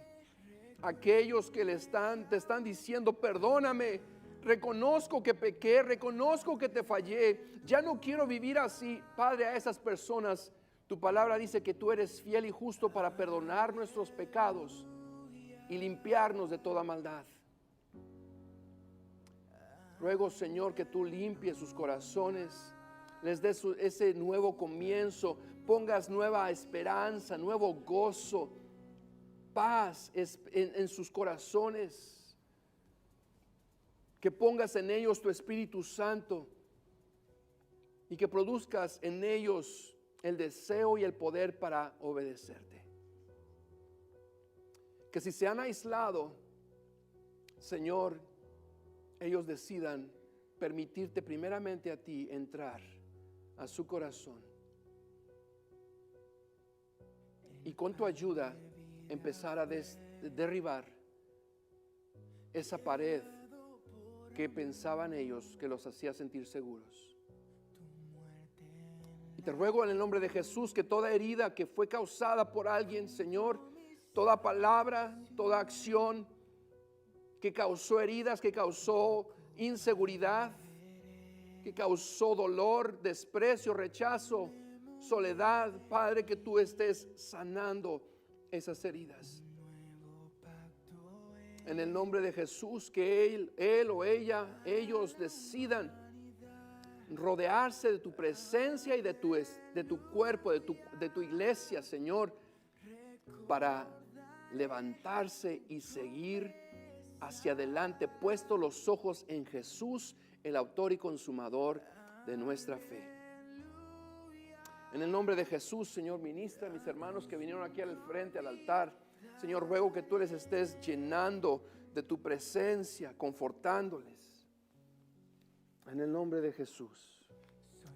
aquellos que te están diciendo: perdóname, reconozco que pequé, reconozco que te fallé, ya no quiero vivir así. Padre, a esas personas tu palabra dice que tú eres fiel y justo para perdonar nuestros pecados y limpiarnos de toda maldad. Ruego, Señor, que tú limpies sus corazones, les des ese nuevo comienzo, pongas nueva esperanza, nuevo gozo, paz en sus corazones, que pongas en ellos tu Espíritu Santo y que produzcas en ellos el deseo y el poder para obedecerte. Que si se han aislado, Señor, ellos decidan permitirte primeramente a ti entrar a su corazón, y con tu ayuda empezar a derribar esa pared que pensaban ellos que los hacía sentir seguros. Y te ruego en el nombre de Jesús que toda herida que fue causada por alguien, Señor, toda palabra, toda acción que causó heridas, que causó inseguridad, que causó dolor, desprecio, rechazo, soledad, Padre, que tú estés sanando esas heridas. En el nombre de Jesús, que él o ella, ellos decidan rodearse de tu presencia y de tu cuerpo, de tu iglesia, Señor, para levantarse y seguir hacia adelante, puesto los ojos en Jesús, el autor y consumador de nuestra fe. En el nombre de Jesús, Señor, ministra a mis hermanos que vinieron aquí al frente, al altar. Señor, ruego que tú les estés llenando de tu presencia, confortándoles. En el nombre de Jesús.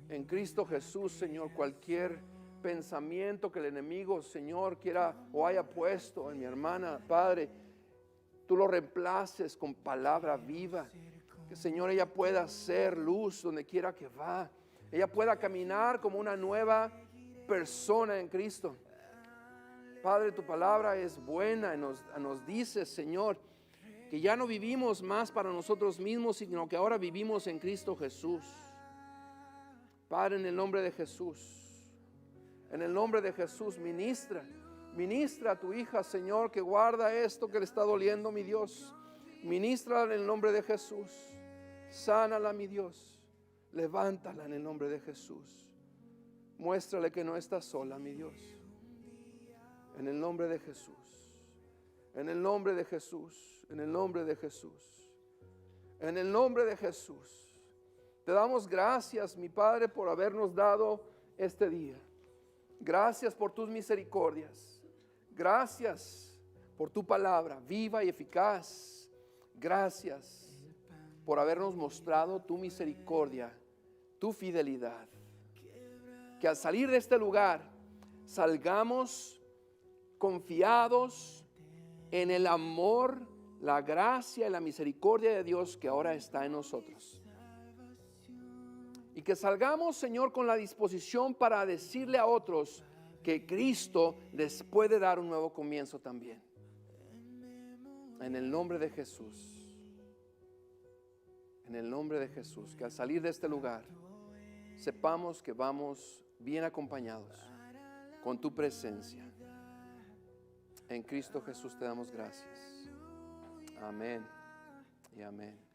En Cristo Jesús, Señor, cualquier pensamiento que el enemigo, Señor, quiera o haya puesto en mi hermana, Padre, tú lo reemplaces con palabra viva. Que, Señor, ella pueda ser luz donde quiera que va. Ella pueda caminar como una nueva persona en Cristo. Padre, tu palabra es buena y nos dice, Señor, que ya no vivimos más para nosotros mismos, sino que ahora vivimos en Cristo Jesús. Padre, en el nombre de Jesús, en el nombre de Jesús, ministra a tu hija, Señor, que guarda esto que le está doliendo, mi Dios. Ministra en el nombre de Jesús. Sánala, mi Dios. Levántala en el nombre de Jesús. Muéstrale que no está sola, mi Dios. En el nombre de Jesús. En el nombre de Jesús. En el nombre de Jesús. En el nombre de Jesús. Te damos gracias, mi Padre, por habernos dado este día. Gracias por tus misericordias. Gracias por tu palabra viva y eficaz. Gracias por habernos mostrado tu misericordia, tu fidelidad. Que al salir de este lugar salgamos confiados en el amor, la gracia y la misericordia de Dios que ahora está en nosotros. Y que salgamos, Señor, con la disposición para decirle a otros que Cristo les puede dar un nuevo comienzo también. En el nombre de Jesús. En el nombre de Jesús. Que al salir de este lugar sepamos que vamos bien acompañados con tu presencia. En Cristo Jesús te damos gracias. Amén y amén.